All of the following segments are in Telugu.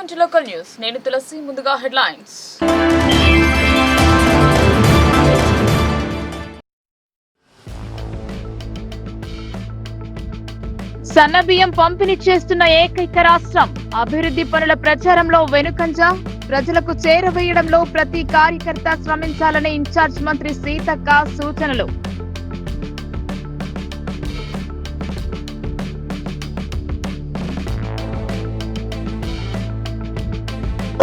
Welcome to local news. నేను తులసి. ముందుగా హెడ్లైన్స్. సన్నబియ్యం పంపిణీ చేస్తున్న ఏకైక రాష్ట్రం. అభివృద్ధి పనుల ప్రచారంలో వెనుకంజ. ప్రజలకు చేరవేయడంలో ప్రతి కార్యకర్త శ్రమించాలని ఇన్ఛార్జ్ మంత్రి సీతక్క సూచనలు.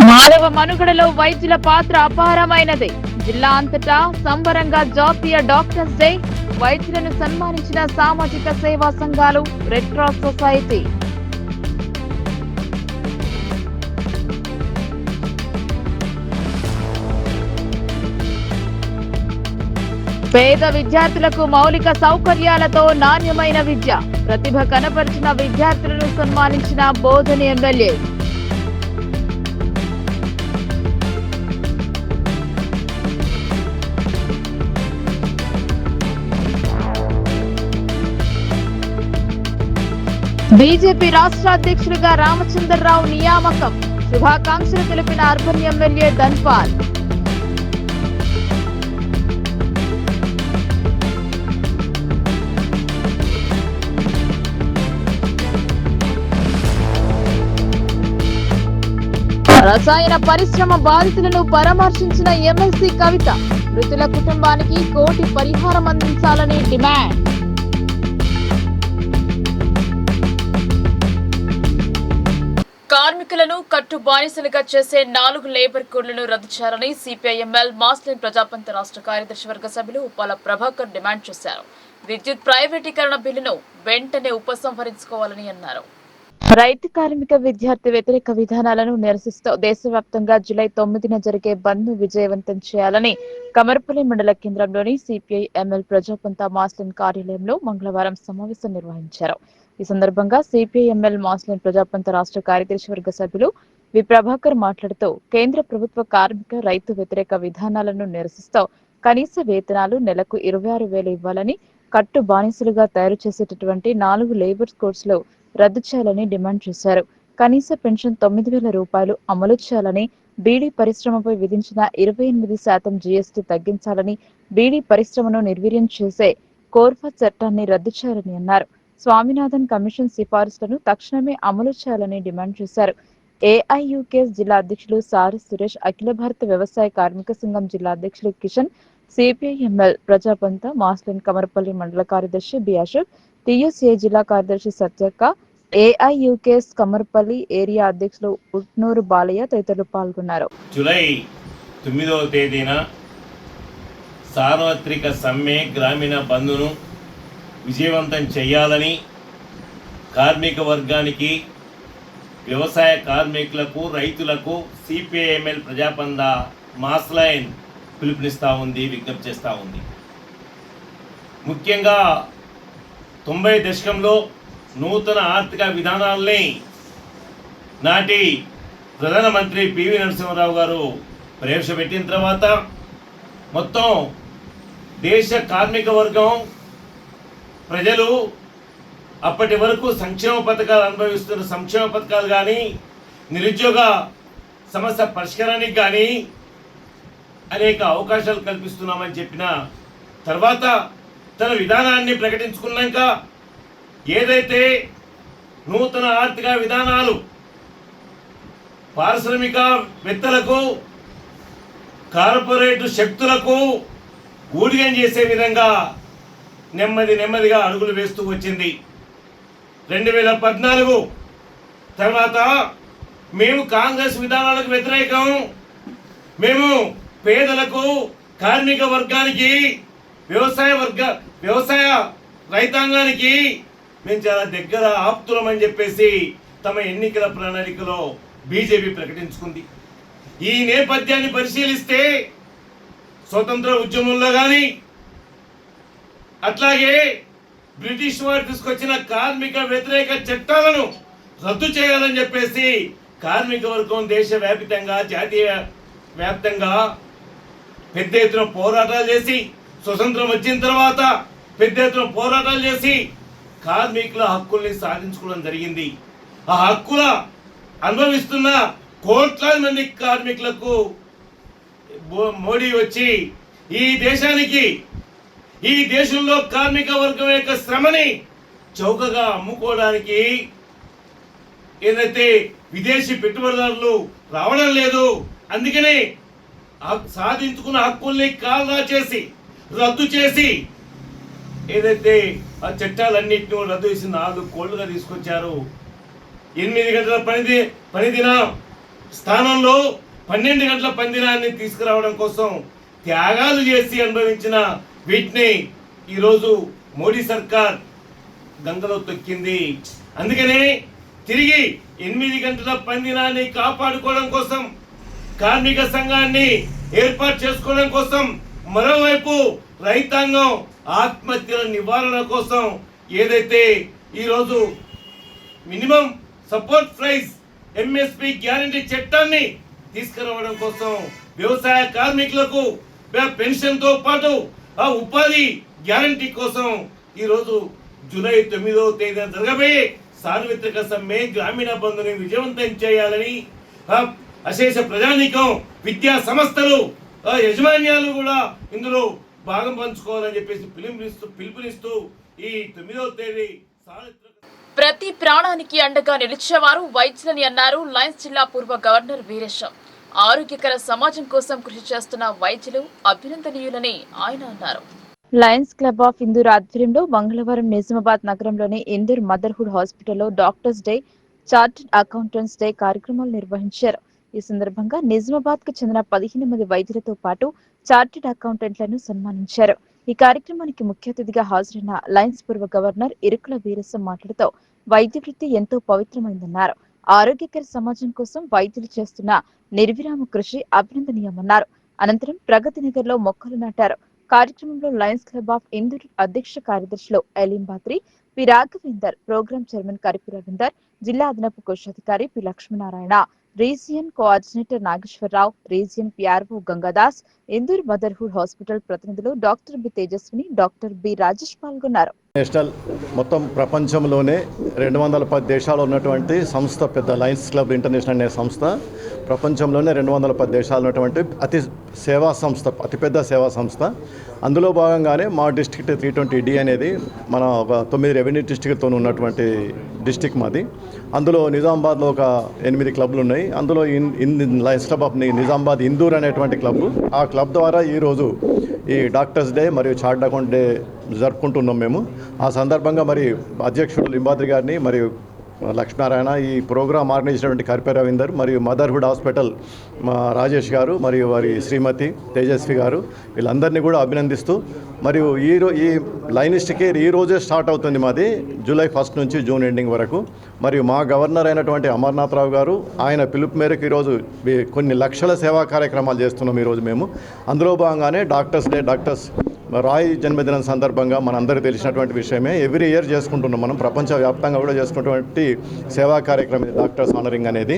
మానవ మనుగడలో వైద్యుల పాత్ర అపారమైనది. జిల్లా అంతటా సంబరంగా జాతీయ డాక్టర్స్ డే. వైద్యులను సన్మానించిన సామాజిక సేవా సంఘాలు, రెడ్ క్రాస్ సొసైటీ. పేద విద్యార్థులకు మౌలిక సౌకర్యాలతో నాణ్యమైన విద్య. ప్రతిభ కనపరిచిన విద్యార్థులను సన్మానించిన బోధని ఎమ్మెల్యే. బీజేపీ రాష్ట్ర అధ్యక్షుడిగా రామచంద్రరావు నియామకం. శుభాకాంక్షలు తెలిపిన అర్బన్ ఎమ్మెల్యే ధన్పాల్. రసాయన పరిశ్రమ బాధితులను పరామర్శించిన ఎమ్మెల్సీ కవిత. మృతుల కుటుంబానికి 1 కోటి పరిహారం అందించాలని డిమాండ్. కార్మికులను కట్టు బానిసలుగా చేసే 4 లేబర్ కోడ్లను రద్దు చేయాలని సిపిఐఎంఎల్ మాస్లైన్ ప్రజాపంత రాష్ట్ర కార్యదర్శి వర్గ సభ్యులు ఉప్పాల ప్రభాకర్ డిమాండ్ చేశారు. విద్యుత్ ప్రైవేటీకరణ బిల్లును వెంటనే ఉపసంహరించుకోవాలని అన్నారు. రైతు కార్మిక విద్యార్థి వ్యతిరేక విధానాలను నిరసిస్తూ దేశవ్యాప్తంగా జూలై 9న జరిగే బంద్ ను విజయవంతం చేయాలని కమర్పల్లి మండల కేంద్రంలోని సిపిఐఎంఎల్ ప్రజాపంత మాస్లైన్ కార్యాలయంలో మంగళవారం సమావేశం నిర్వహించారు. ఈ సందర్భంగా సిపిఐఎంఎల్ మాస్లైన్ ప్రజాపంత రాష్ట్ర కార్యదర్శి వర్గ సభ్యులు వి ప్రభాకర్ మాట్లాడుతూ కేంద్ర ప్రభుత్వ కార్మిక రైతు వ్యతిరేక విధానాలను నిరసిస్తూ కనీస వేతనాలు నెలకు 26,000 ఇవ్వాలని, కట్టు బానిసలుగా తయారు చేసేటటువంటి 4 లేబర్ కోడ్స్ లో రద్దు చేయాలని డిమాండ్ చేశారు. కనీస పెన్షన్ 9,000 రూపాయలు అమలు చేయాలని, బీడీ పరిశ్రమపై విధించిన 28% జీఎస్టీ తగ్గించాలని, బీడీ పరిశ్రమను నిర్వీర్యం చేసే కోర్ఫా చట్టాన్ని రద్దు చేయాలని అన్నారు. స్వామినాథన్ కమిషన్ సిఫారసులను తక్షణమే అమలు చేయాలని డిమాండ్ చేశారు. ఏఐయుకేఎస్ జిల్లా అధ్యక్షులు సారి సురేష్, అఖిల భారత వ్యవసాయ కార్మిక సంఘం జిల్లా అధ్యక్షులు కిషన్, సిపిఐఎంఎల్ ప్రజాపంత మాస్లైన్ కమర్పల్లి మండల కార్యదర్శి బి అశోక్, టియుసిఐ జిల్లా కార్యదర్శి సత్యక్క, ఏఐయుకేఎస్ కమర్పల్లి ఏరియా అధ్యక్షులు ఉట్నూరు బాలయ్య తదితరులు పాల్గొన్నారు. జూలై 9వ తేదీన సార్వత్రిక సమ్మె గ్రామీణ బంద్ను విజయవంతం చేయాలని కార్మిక వర్గానికి, వ్యవసాయ కార్మికులకు, రైతులకు సిపిఐఎంఎల్ ప్రజాపంత మాస్లైన్ పిలుపునిస్తూ ఉంది, విజ్ఞప్తి చేస్తూ ఉంది. ముఖ్యంగా 90 దశకంలో నూతన ఆర్థిక విధానాల్ని నాటి ప్రధానమంత్రి పివి నరసింహారావు గారు ప్రవేశపెట్టిన తర్వాత మొత్తం దేశ కార్మిక వర్గం ప్రజలు అప్పటి వరకు సంక్షేమ పథకాలు అనుభవిస్తున్న సంక్షేమ పథకాలు కానీ, నిరుద్యోగ సమస్య పరిష్కారానికి కానీ అనేక అవకాశాలు కల్పిస్తున్నామని చెప్పిన తర్వాత తన విధానాన్ని ప్రకటించుకున్నాక ఏదైతే నూతన ఆర్థిక విధానాలు పారిశ్రామికవేత్తలకు, కార్పొరేట్ శక్తులకు ఊడిగం చేసే విధంగా నెమ్మదిగా అడుగులు వేస్తూ వచ్చింది. 2014 తర్వాత మేము కాంగ్రెస్ విధానాలకు వ్యతిరేకం, మేము పేదలకు, కార్మిక వర్గానికి, వ్యవసాయ రైతాంగానికి మేము చాలా దగ్గర ఆప్తులమని చెప్పేసి తమ ఎన్నికల ప్రణాళికలో బీజేపీ ప్రకటించుకుంది. ఈ నేపథ్యాన్ని పరిశీలిస్తే స్వతంత్ర ఉద్యమంలో కానీ, అట్లాగే బ్రిటిష్ వారు తీసుకొచ్చిన కార్మిక వ్యతిరేక చట్టాలను రద్దు చేయాలని చెప్పేసి కార్మిక వర్గం దేశవ్యాప్తంగా, జాతీయ వ్యాప్తంగా పెద్ద ఎత్తున పోరాటాలు చేసి, స్వతంత్రం వచ్చిన తర్వాత పెద్ద ఎత్తున పోరాటాలు చేసి కార్మికుల హక్కుల్ని సాధించుకోవడం జరిగింది. ఆ హక్కుల అనుభవిస్తున్న కోట్లాది మంది కార్మికులకు మోడీ వచ్చి ఈ దేశానికి, ఈ దేశంలో కార్మిక వర్గం యొక్క శ్రమని చౌకగా అమ్ముకోవడానికి ఏదైతే విదేశీ పెట్టుబడిదారులు రావడం లేదు, అందుకనే సాధించుకున్న హక్కుల్ని కాల్రా చేసి రద్దు చేసి ఏదైతే ఆ చట్టాలన్నింటినీ రద్దు చేసి 4 కోళ్లుగా తీసుకొచ్చారు. 8 గంటల పని దినం స్థానంలో 12 గంటల పని దినాన్ని తీసుకురావడం కోసం త్యాగాలు చేసి అనుభవించిన వీటిని ఈరోజు మోడీ సర్కార్ గంగలో తొక్కింది. అందుకనే తిరిగి 8 గంటల పని దినాన్ని కాపాడుకోవడం కోసం, కార్మిక సంఘాన్ని ఏర్పాటు చేసుకోవడం కోసం, మరోవైపు రైతాంగం ఆత్మహత్యల నివారణ కోసం ఏదైతే ఈరోజు minimum support price MSP guarantee చట్టాన్ని తీసుకురావడం కోసం వ్యవసాయ కార్మికులకు పెన్షన్తో పాటు ఆ ఉపాధి గ్యారంటీ కోసం ఈరోజు జూలై 9వ తేదీన జరగబోయే సార్వత్రిక సమ్మె గ్రామీణ బంధుని విజయవంతం చేయాలని అశేష ప్రజానీకం, విద్యా సంస్థలు, యజమాన్యాలు కూడా ఇందులో భాగం పంచుకోవాలని చెప్పేసి పిలుపునిస్తూ ఈ 9వ తేదీ ప్రతి ప్రాణానికి అండగా నిలిచేవారు వైద్యులని అన్నారు లయన్స్ జిల్లా పూర్వ గవర్నర్ వీరేశం. ఆరోగ్యకర సమాజం కోసం కృషి చేస్తున్న వైద్యులు అభినందనీయులని ఆయన అన్నారు. లయన్స్ క్లబ్ ఆఫ్ ఇందూర్ ఆధ్వర్యంలో మంగళవారం నిజామాబాద్ నగరంలోని ఇందూర్ మదర్హుడ్ హాస్పిటల్లో doctors day, chartered accountants day కార్యక్రమాలు నిర్వహించారు. ఈ సందర్భంగా నిజామాబాద్ కు చెందిన 15 మంది వైద్యులతో పాటు చార్టెడ్ అకౌంటెంట్లను సన్మానించారు. ఈ కార్యక్రమానికి ముఖ్య అతిథిగా హాజరైన లయన్స్ పూర్వ గవర్నర్ ఇరుకుల వీరసం మాట్లాడుతూ వైద్య వృత్తి ఎంతో పవిత్రమైందన్నారు. ఆరోగ్యకర సమాజం కోసం వైద్యులు చేస్తున్న నిర్విరామ కృషి అభినందనీయమన్నారు. అనంతరం ప్రగతి నగర్ లో మొక్కలు నాటారు. కార్యక్రమంలో లయన్స్ క్లబ్ ఆఫ్ ఇందూర్ అధ్యక్ష కార్యదర్శులు ఎలింబాత్రి, P Raghavender, programme chairman Karipi Ravinder, జిల్లా అదనపు కోశాధికారి P Lakshminarayana, region coordinator Nageswararao, region PRO Gangadas, Indur motherhood hospital ప్రతినిధులు doctor B Tejaswini, doctor B Rajesh పాల్గొన్నారు. నేషనల్ మొత్తం ప్రపంచంలోనే 210 దేశాలు ఉన్నటువంటి సంస్థ, పెద్ద లయన్స్ క్లబ్ ఇంటర్నేషనల్ అనే సంస్థ ప్రపంచంలోనే 210 దేశాలు ఉన్నటువంటి అతి సేవా సంస్థ, అతిపెద్ద సేవా సంస్థ. అందులో భాగంగానే మా డిస్ట్రిక్ట్ 320D అనేది మన ఒక 9 రెవెన్యూ డిస్ట్రిక్ట్తో ఉన్నటువంటి డిస్ట్రిక్ట్ మాది. అందులో నిజామాబాద్లో ఒక 8 క్లబ్లు ఉన్నాయి. అందులో Lions club of Nizamabad Indur అనేటువంటి క్లబ్. ఆ క్లబ్ ద్వారా ఈరోజు ఈ డాక్టర్స్ డే మరియు చార్టర్డ్ అకౌంట్ డే జరుపుకుంటున్నాం మేము. ఆ సందర్భంగా మరి అధ్యక్షుడు లింబాద్రి గారిని మరియు లక్ష్మీనారాయణ, ఈ ప్రోగ్రాం ఆర్గనైజ్ చేసినటువంటి కరిపి రవీందర్ మరియు మదర్హుడ్ హాస్పిటల్ రాజేష్ గారు మరియు వారి శ్రీమతి తేజస్వి గారు, వీళ్ళందరినీ కూడా అభినందిస్తూ, మరియు ఈ లయనిస్ట్ కేర్ ఈ రోజే స్టార్ట్ అవుతుంది మాది, జూలై 1 నుంచి జూన్ ఎండింగ్ వరకు. మరియు మా గవర్నర్ అయినటువంటి అమర్నాథరావు గారు, ఆయన పిలుపు మేరకు ఈరోజు కొన్ని లక్షల సేవా కార్యక్రమాలు చేస్తున్నాం ఈరోజు మేము. అందులో భాగంగానే డాక్టర్స్ డే, డాక్టర్స్ రాయ్ జన్మదినం సందర్భంగా మనందరికీ తెలిసినటువంటి విషయమే. ఎవ్రీ ఇయర్ చేసుకుంటున్నాం మనం, ప్రపంచవ్యాప్తంగా కూడా చేసుకున్నటువంటి సేవా కార్యక్రమం డాక్టర్స్ ఆనరింగ్ అనేది.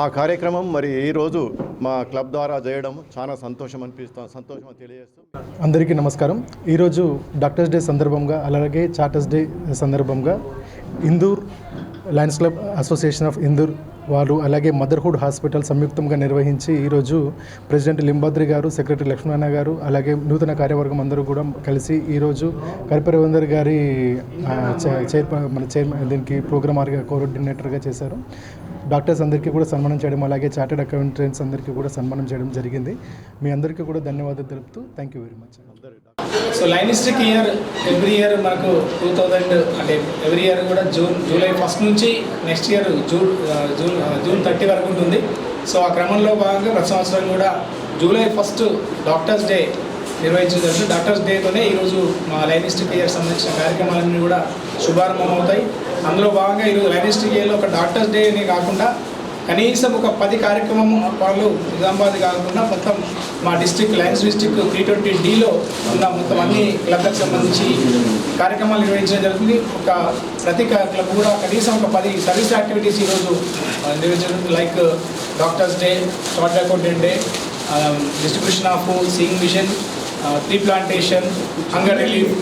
ఆ కార్యక్రమం మరి ఈరోజు మా క్లబ్ ద్వారా చేయడం చాలా సంతోషం తెలియజేస్తూ అందరికీ నమస్కారం. ఈరోజు డాక్టర్స్ డే సందర్భంగా, అలాగే చార్టర్స్ డే సందర్భంగా Indur Lions club association of Indur వారు, అలాగే మదర్హుడ్ హాస్పిటల్ సంయుక్తంగా నిర్వహించి ఈరోజు ప్రెసిడెంట్ లింబాద్రి గారు, సెక్రటరీ లక్ష్మణ గారు, అలాగే నూతన కార్యవర్గం అందరూ కూడా కలిసి ఈరోజు కరిపి రవీందర్ గారి చైర్మన్ దీనికి ప్రోగ్రామ్ కోఆర్డినేటర్గా చేశారు. డాక్టర్స్ అందరికీ కూడా సన్మానం చేయడం, అలాగే చార్టెడ్ అకౌంటెంట్స్ అందరికీ కూడా సన్మానం చేయడం జరిగింది. మీ అందరికీ కూడా ధన్యవాదాలు తెలుపుతూ thank you very much. So లయనిస్టిక్ ఇయర్ ఎవ్రీ ఇయర్ మనకు 2000 అంటే ఎవ్రీ ఇయర్ కూడా జూలై 1 నుంచి నెక్స్ట్ ఇయర్ జూన్ 30 వరకు ఉంటుంది. సో ఆ క్రమంలో భాగంగా ప్రతి సంవత్సరం కూడా జూలై 1 డాక్టర్స్ డే నిర్వహించడం జరుగుతుంది. డాక్టర్స్ డేతోనే ఈరోజు మా లయనిస్టిక్ ఇయర్ సంబంధించిన కార్యక్రమాలన్నీ కూడా శుభారంభం అవుతాయి. అందులో భాగంగా ఈరోజు లయనిస్టిక్ ఇయర్లో ఒక డాక్టర్స్ డేనే కాకుండా కనీసం ఒక 10 కార్యక్రమం వాళ్ళు నిజామాబాద్ కాకుండా మొత్తం మా డిస్ట్రిక్ట్ లయన్స్ డిస్ట్రిక్ట్ 320Dలో ఉన్న మొత్తం అన్ని క్లబ్లకు సంబంధించి కార్యక్రమాలు నిర్వహించడం జరుగుతుంది. ప్రతి క్లబ్ కూడా కనీసం ఒక 10 సర్వీస్ యాక్టివిటీస్ ఈరోజు నిర్వహించడం, like doctors day, chartered accountant day, distribution of sewing machine, tree plantation, hunger relief,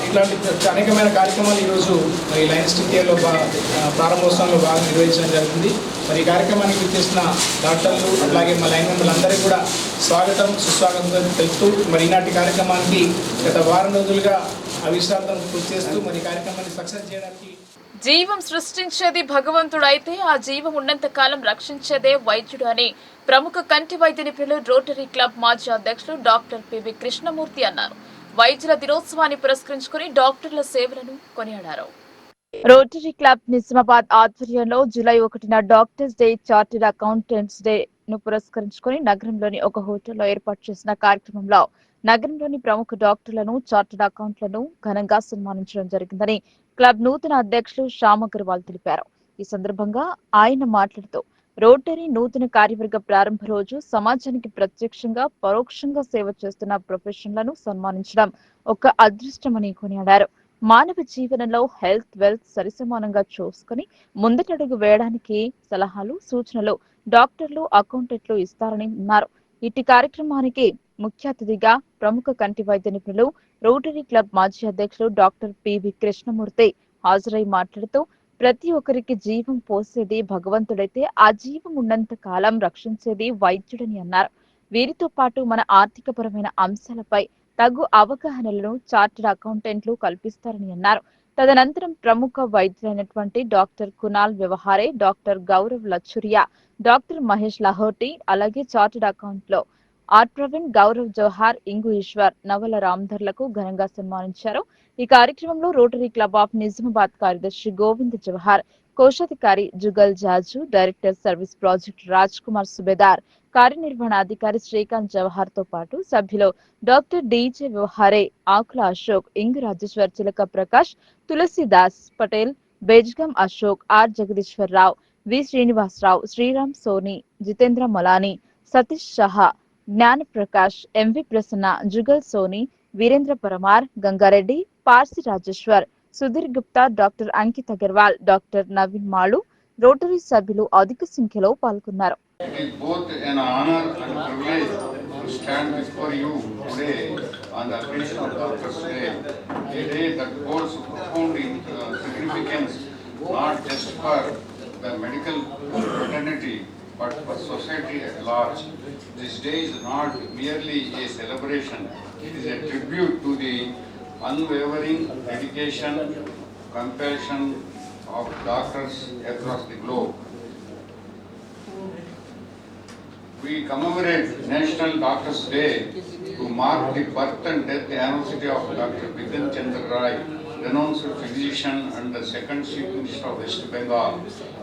ఇట్లాంటి అనేకమైన కార్యక్రమాలు ఈరోజు మరి లయనిస్టిక్ కేర్లో ప్రారంభోత్సవంలో బాగా నిర్వహించడం జరుగుతుంది. మరి ఈ కార్యక్రమానికి విచ్చేసిన డాక్టర్లు అలాగే మా లైన్ మెంబర్లందరికీ కూడా స్వాగతం సుస్వాగతం తెలుపుతూ మరి ఈనాటి కార్యక్రమానికి గత వారం రోజులుగా అవిశ్రాంతం కృషి చేస్తూ మరి కార్యక్రమాన్ని సక్సెస్ చేయడానికి జీవం సృష్టించేది భగవంతుడైతే ఆ జీవం ఉన్నంత కాలం రక్షించేదే వైద్యుడు అని ప్రముఖ కంటి వైద్య నిపుణులు రోటరీ క్లబ్ మాజీ అధ్యక్షులు డాక్టర్ పివి కృష్ణమూర్తి అన్నారు. వైద్యుల దినోత్సవాన్ని పురస్కరించుకుని డాక్టర్ల సేవలను కొనియాడారు. రోటరీ క్లబ్ నిజామాబాద్ ఆధ్వర్యంలో జూలై 1న doctors day, chartered accountants day ను పురస్కరించుకుని నగరంలోని ఒక హోటల్లో ఏర్పాటు చేసిన కార్యక్రమంలో నగరంలోని ప్రముఖ డాక్టర్లను, చార్టెడ్ అకౌంట్లను ఘనంగా సన్మానించడం జరిగిందని క్లబ్ నూతన అధ్యక్షులు శ్యామ్ అగర్వాల్ తెలిపారు. ఈ సందర్భంగా ఆయన మాట్లాడుతూ రోటరీ నూతన కార్యవర్గ ప్రారంభ రోజు సమాజానికి ప్రత్యక్షంగా పరోక్షంగా సేవ చేస్తున్న ప్రొఫెషన్లను సన్మానించడం ఒక అదృష్టమని కొనియాడారు. మానవ జీవనంలో హెల్త్, వెల్త్ సరిసమానంగా చూసుకుని ముందటడుగు వేయడానికి సలహాలు, సూచనలు డాక్టర్లు, అకౌంటెంట్లు ఇస్తారని అన్నారు. ఇట్టి కార్యక్రమానికి ముఖ్య అతిథిగా ప్రముఖ కంటి వైద్య నిపుణులు రోటరీ క్లబ్ మాజీ అధ్యక్షులు డాక్టర్ పివి కృష్ణమూర్తి హాజరై మాట్లాడుతూ ప్రతి ఒక్కరికి జీవం పోసేది భగవంతుడైతే ఆ జీవం ఉన్నంత కాలం రక్షించేది వైద్యుడని అన్నారు. వీరితో పాటు మన ఆర్థికపరమైన అంశాలపై తగు అవగాహనలను చార్టెడ్ అకౌంటెంట్లు కల్పిస్తారని అన్నారు. తదనంతరం ప్రముఖ వైద్యులైనటువంటి doctor Kunal Vyavahare, doctor Gaurav Lachhuria, doctor Mahesh Lahoti, అలాగే చార్టెడ్ అకౌంట్ లో ఆర్ ప్రవీణ్, గౌరవ్ జోహార్, ఇంగు ఈశ్వర్, నవల రామ్ధర్లకు ఘనంగా సన్మానించారు. ఈ కార్యక్రమంలో రోటరీ క్లబ్ ఆఫ్ నిజామాబాద్ కార్యదర్శి గోవింద్ జవహార్, కోశాధికారి Jugal Jaju, director service project Raj Kumar Subedar, కార్యనిర్వహణాధికారి శ్రీకాంత్ జవహార్ తో పాటు సభ్యులు doctor DJ Vyavahare, Akula Ashok, Ingu Rajeshwar, Chilaka Prakash, Tulsidas Patel, Bejgam Ashok, R Jagadeeswararao, V Srinivasarao, Sriram Soni, Jitendra Malani, Satish Shah, Gnana Prakash, MV Prasanna, Jugal Soni, Virendra Parmar, Gangareddy, Parsi Rajeshwar, Sudhir Gupta, doctor Ankit Agarwal, doctor Naveen Malu, rotary సభ్యులు అధిక సంఖ్యలో పాల్గొన్నారు. It is both an honor and privilege to stand before you today on the occasion of Doctors' Day, a day that holds profound significance not just for the medical fraternity but for society at large. This day is not merely a celebration, it is a tribute to the unwavering dedication, compassion of doctors across the globe. We commemorate National Doctors' Day to mark the birth and death anniversary of Dr. Bipin Chandra Rai, renowned physician and the second Chief Minister of West Bengal.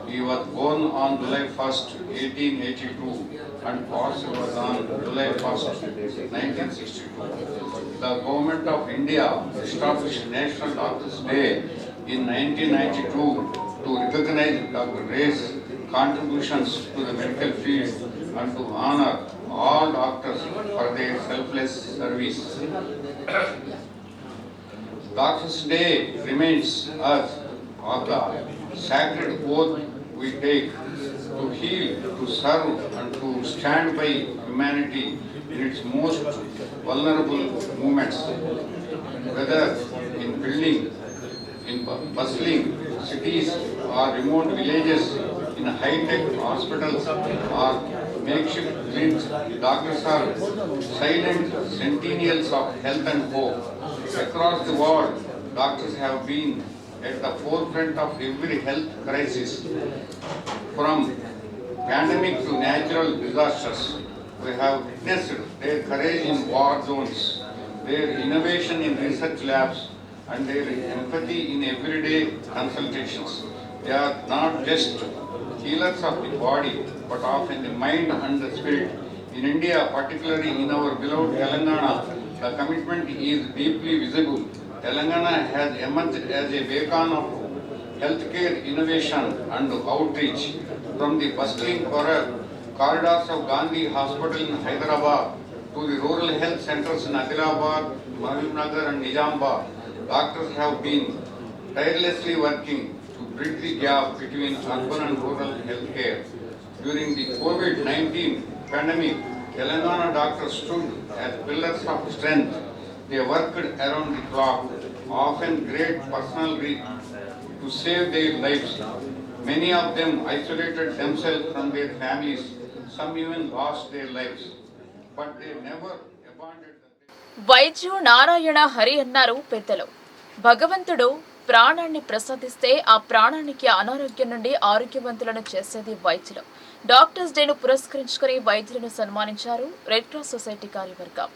He was born on July 1st, 1882 and passed away on July 1st, 1962. The Government of India established National Doctors' Day in 1992 to recognize Dr. Rai's contributions to the medical field and to honor all doctors for their selfless service. Doctors' Day reminds us of the sacred oath we take to heal, to serve and to stand by humanity in its most vulnerable moments. Whether in building, in bustling cities or remote villages, in high-tech hospitals or makeshift clinics, doctors are silent sentinels of health and hope. Across the world, doctors have been at the forefront of every health crisis. From pandemic to natural disasters, we have witnessed their courage in war zones, their innovation in research labs, and their empathy in everyday consultations. They are not just healers of the body, but often the mind and the spirit. In India, particularly in our beloved Telangana, the commitment is deeply visible. Telangana has emerged as a beacon of healthcare innovation and outreach. From the bustling corridors of Gandhi Hospital in Hyderabad to the rural health centers in Adilabad, Mahbubnagar and Nizamabad, doctors have been tirelessly working to bridge the gap between urban and rural healthcare. During the COVID-19 pandemic, Telangana doctors stood as pillars of strength, They worked around the clock, often great personal to save their lives. Many of them isolated themselves from their families. Some even lost their lives. But they never abandoned the వైద్యు Narayana Hari అన్నారు పెద్దలు. భగవంతుడు ప్రాణాన్ని ప్రసాదిస్తే ఆ ప్రాణానికి అనారోగ్యం నుండి ఆరోగ్యవంతులను చేసేది వైద్యులు. డాక్టర్స్ డేను పురస్కరించుకుని వైద్యులను సన్మానించారు రెడ్ క్రాస్ సొసైటీ కార్యవర్గం.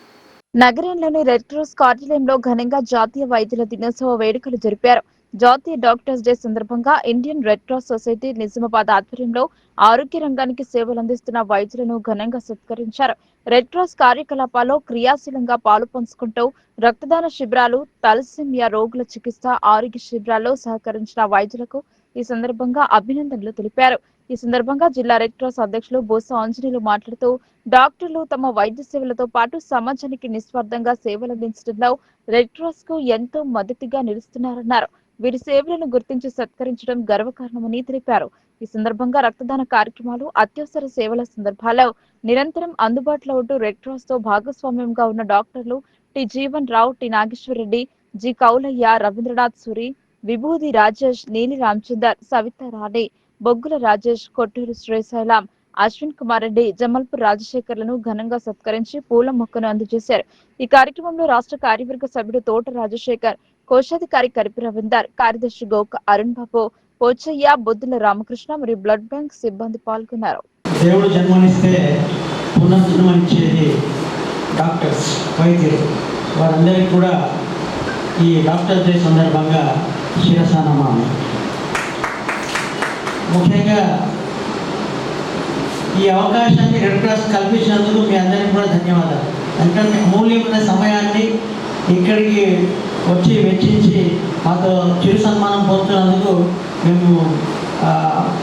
నగరంలోని రెడ్ క్రాస్ కార్యాలయంలో ఘనంగా జాతీయ వైద్యుల దినోత్సవ వేడుకలు జరిపారు. జాతీయ డాక్టర్స్ డే సందర్భంగా Indian red cross society Nizamabad ఆధ్వర్యంలో ఆరోగ్య రంగానికి సేవలు అందిస్తున్న వైద్యులను ఘనంగా సత్కరించారు. రెడ్ క్రాస్ కార్యకలాపాల్లో క్రియాశీలంగా పాలు పంచుకుంటూ రక్తదాన శిబిరాలు, తలసేమియా రోగుల చికిత్స, ఆరోగ్య శిబిరాల్లో సహకరించిన వైద్యులకు ఈ సందర్భంగా అభినందనలు తెలిపారు. ఈ సందర్భంగా జిల్లా రెడ్ క్రాస్ అధ్యక్షులు బోస ఆంజనేయులు మాట్లాడుతూ డాక్టర్లు తమ వైద్య సేవలతో పాటు సమాజానికి నిస్వార్థంగా సేవలందించడంలో రెడ్ క్రాస్ కు ఎంతో మద్దతుగా నిలుస్తున్నారన్నారు. వీరి సేవలను గుర్తించి సత్కరించడం గర్వకారణమని తెలిపారు. ఈ సందర్భంగా రక్తదాన కార్యక్రమాలు, అత్యవసర సేవల సందర్భాల్లో నిరంతరం అందుబాటులో ఉంటూ రెడ్ క్రాస్ తో భాగస్వామ్యంగా ఉన్న డాక్టర్లు టి జీవన్ రావు, టి నాగేశ్వరరెడ్డి, జి కౌలయ్య, రవీంద్రనాథ్ సూరి, విభూది రాజేష్, నీలి రామచందర్, సవితా రాణి, బొగ్గుల రాజేష్, కొట్టూరు శ్రీశైలం, అశ్విన్ కుమార్ రెడ్డి, జమల్పూర్ రాజశేఖర్లను ఘనంగా సత్కరించి పూల మొక్కను అందజేశారు. ఈ కార్యక్రమంలో రాష్ట్ర కార్యవర్గ సభ్యుడు తోట రాజశేఖర్, కోశాధికారి కరిపి రవీందర్, కార్యదర్శి గోక అరుణ్ బాబు, పోచయ్య, బొద్దుల రామకృష్ణ మరియు బ్లడ్ బ్యాంక్ సిబ్బంది పాల్గొన్నారు. దేవుడు జన్మనిస్తే పునర్జన్మనిచ్చేది డాక్టర్స్, వైద్యులు. వారందరికీ కూడా ఈ డాక్టర్స్ డే సందర్భంగా శిరసానమామి. ముఖ్యంగా ఈ అవకాశాన్ని రెడ్ క్రాస్ కల్పించినందుకు మీ అందరికీ కూడా ధన్యవాదాలు. ఎందుకంటే అమూల్యమైన సమయాన్ని ఇక్కడికి వచ్చి వెచ్చించి మాతో చిరు సన్మానం పొందుతున్నందుకు మేము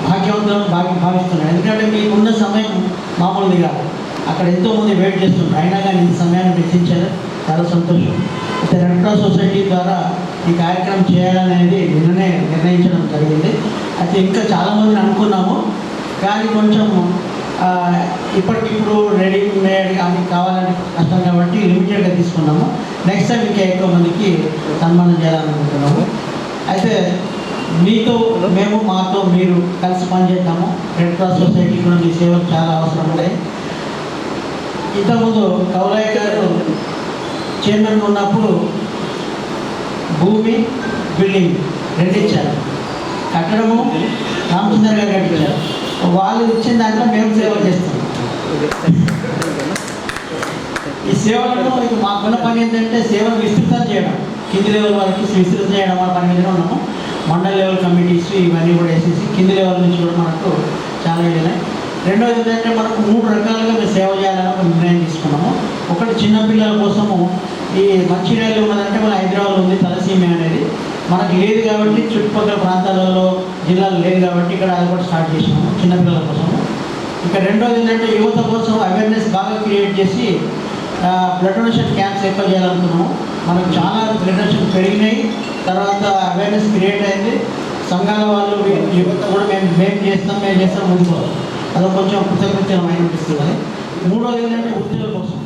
భాగ్యవంతులను భావిస్తున్నాం. ఎందుకంటే మీకున్న సమయం మామూలుది కాదు. అక్కడ ఎంతోమంది వెయిట్ చేస్తున్నారు, అయినా కానీ ఇంత సమయాన్ని వెచ్చించారు. చాలా సంతోషం. అయితే రెడ్ క్రాస్ సొసైటీ ద్వారా ఈ కార్యక్రమం చేయాలనేది నిన్ననే నిర్ణయించడం జరిగింది. అయితే ఇంకా చాలామందిని అనుకున్నాము, కానీ కొంచెం ఇప్పటికిప్పుడు రెడీమేడ్ అని కావాలని కష్టం కాబట్టి లిమిటెడ్గా తీసుకున్నాము. నెక్స్ట్ టైం ఇంకా ఎక్కువ మందికి సన్మానం చేయాలనుకుంటున్నాము. అయితే మీతో మేము, మాతో మీరు కలిసి పనిచేద్దాము. రెడ్ క్రాస్ సొసైటీ కూడా మీ సేవలు చాలా అవసరం ఉన్నాయి. ఇంతకుముందు కౌలయ్య గారు చైర్మన్ ఉన్నప్పుడు భూమి, బిల్డింగ్ రెండు ఇచ్చారు. కట్టడము రామచంద్ర గారు కట్టించారు. వాళ్ళు ఇచ్చిన దాంట్లో మేము సేవలు చేస్తాం. ఈ సేవలను ఇక మాకున్న పని ఏంటంటే సేవలు విస్తృతం చేయడం, కింది లెవెల్ వరకు విస్తృతం చేయడం మన పని మీద ఉన్నాము. మండల లెవెల్ కమిటీస్ ఇవన్నీ కూడా వేసేసి కింది లెవెల్ నుంచి కూడా మనకు చాలా వెళ్ళినాయి. రెండోది ఏంటంటే మనకు 3 రకాలుగా మేము సేవ చేయాలని ఒక నిర్ణయం తీసుకున్నాము. ఒకటి చిన్నపిల్లల కోసము ఈ మంచిర్యాలలో ఉన్నదంటే మన హైదరాబాద్లో ఉంది తలసీమియా అనేది, మనకు లేదు కాబట్టి చుట్టుపక్కల ప్రాంతాలలో జిల్లాలో లేదు కాబట్టి ఇక్కడ అది కూడా స్టార్ట్ చేసినాము చిన్నపిల్లల కోసము. ఇంకా రెండోది ఏంటంటే యువత కోసం అవేర్నెస్ బాగా క్రియేట్ చేసి బ్లడ్ డొనేషన్ క్యాంప్స్ ఎక్కువ చేయాలనుకున్నాము. మనకు చాలా బ్లడ్ డొనేషన్ పెరిగినాయి. తర్వాత అవేర్నెస్ క్రియేట్ అయింది. సంఘాల వాళ్ళు యువత కూడా మేము చేస్తాం ముందుకు అది కొంచెం కృతజ్ఞతలు అనిపిస్తుంది. మూడోది ఏంటంటే వృద్ధుల కోసం,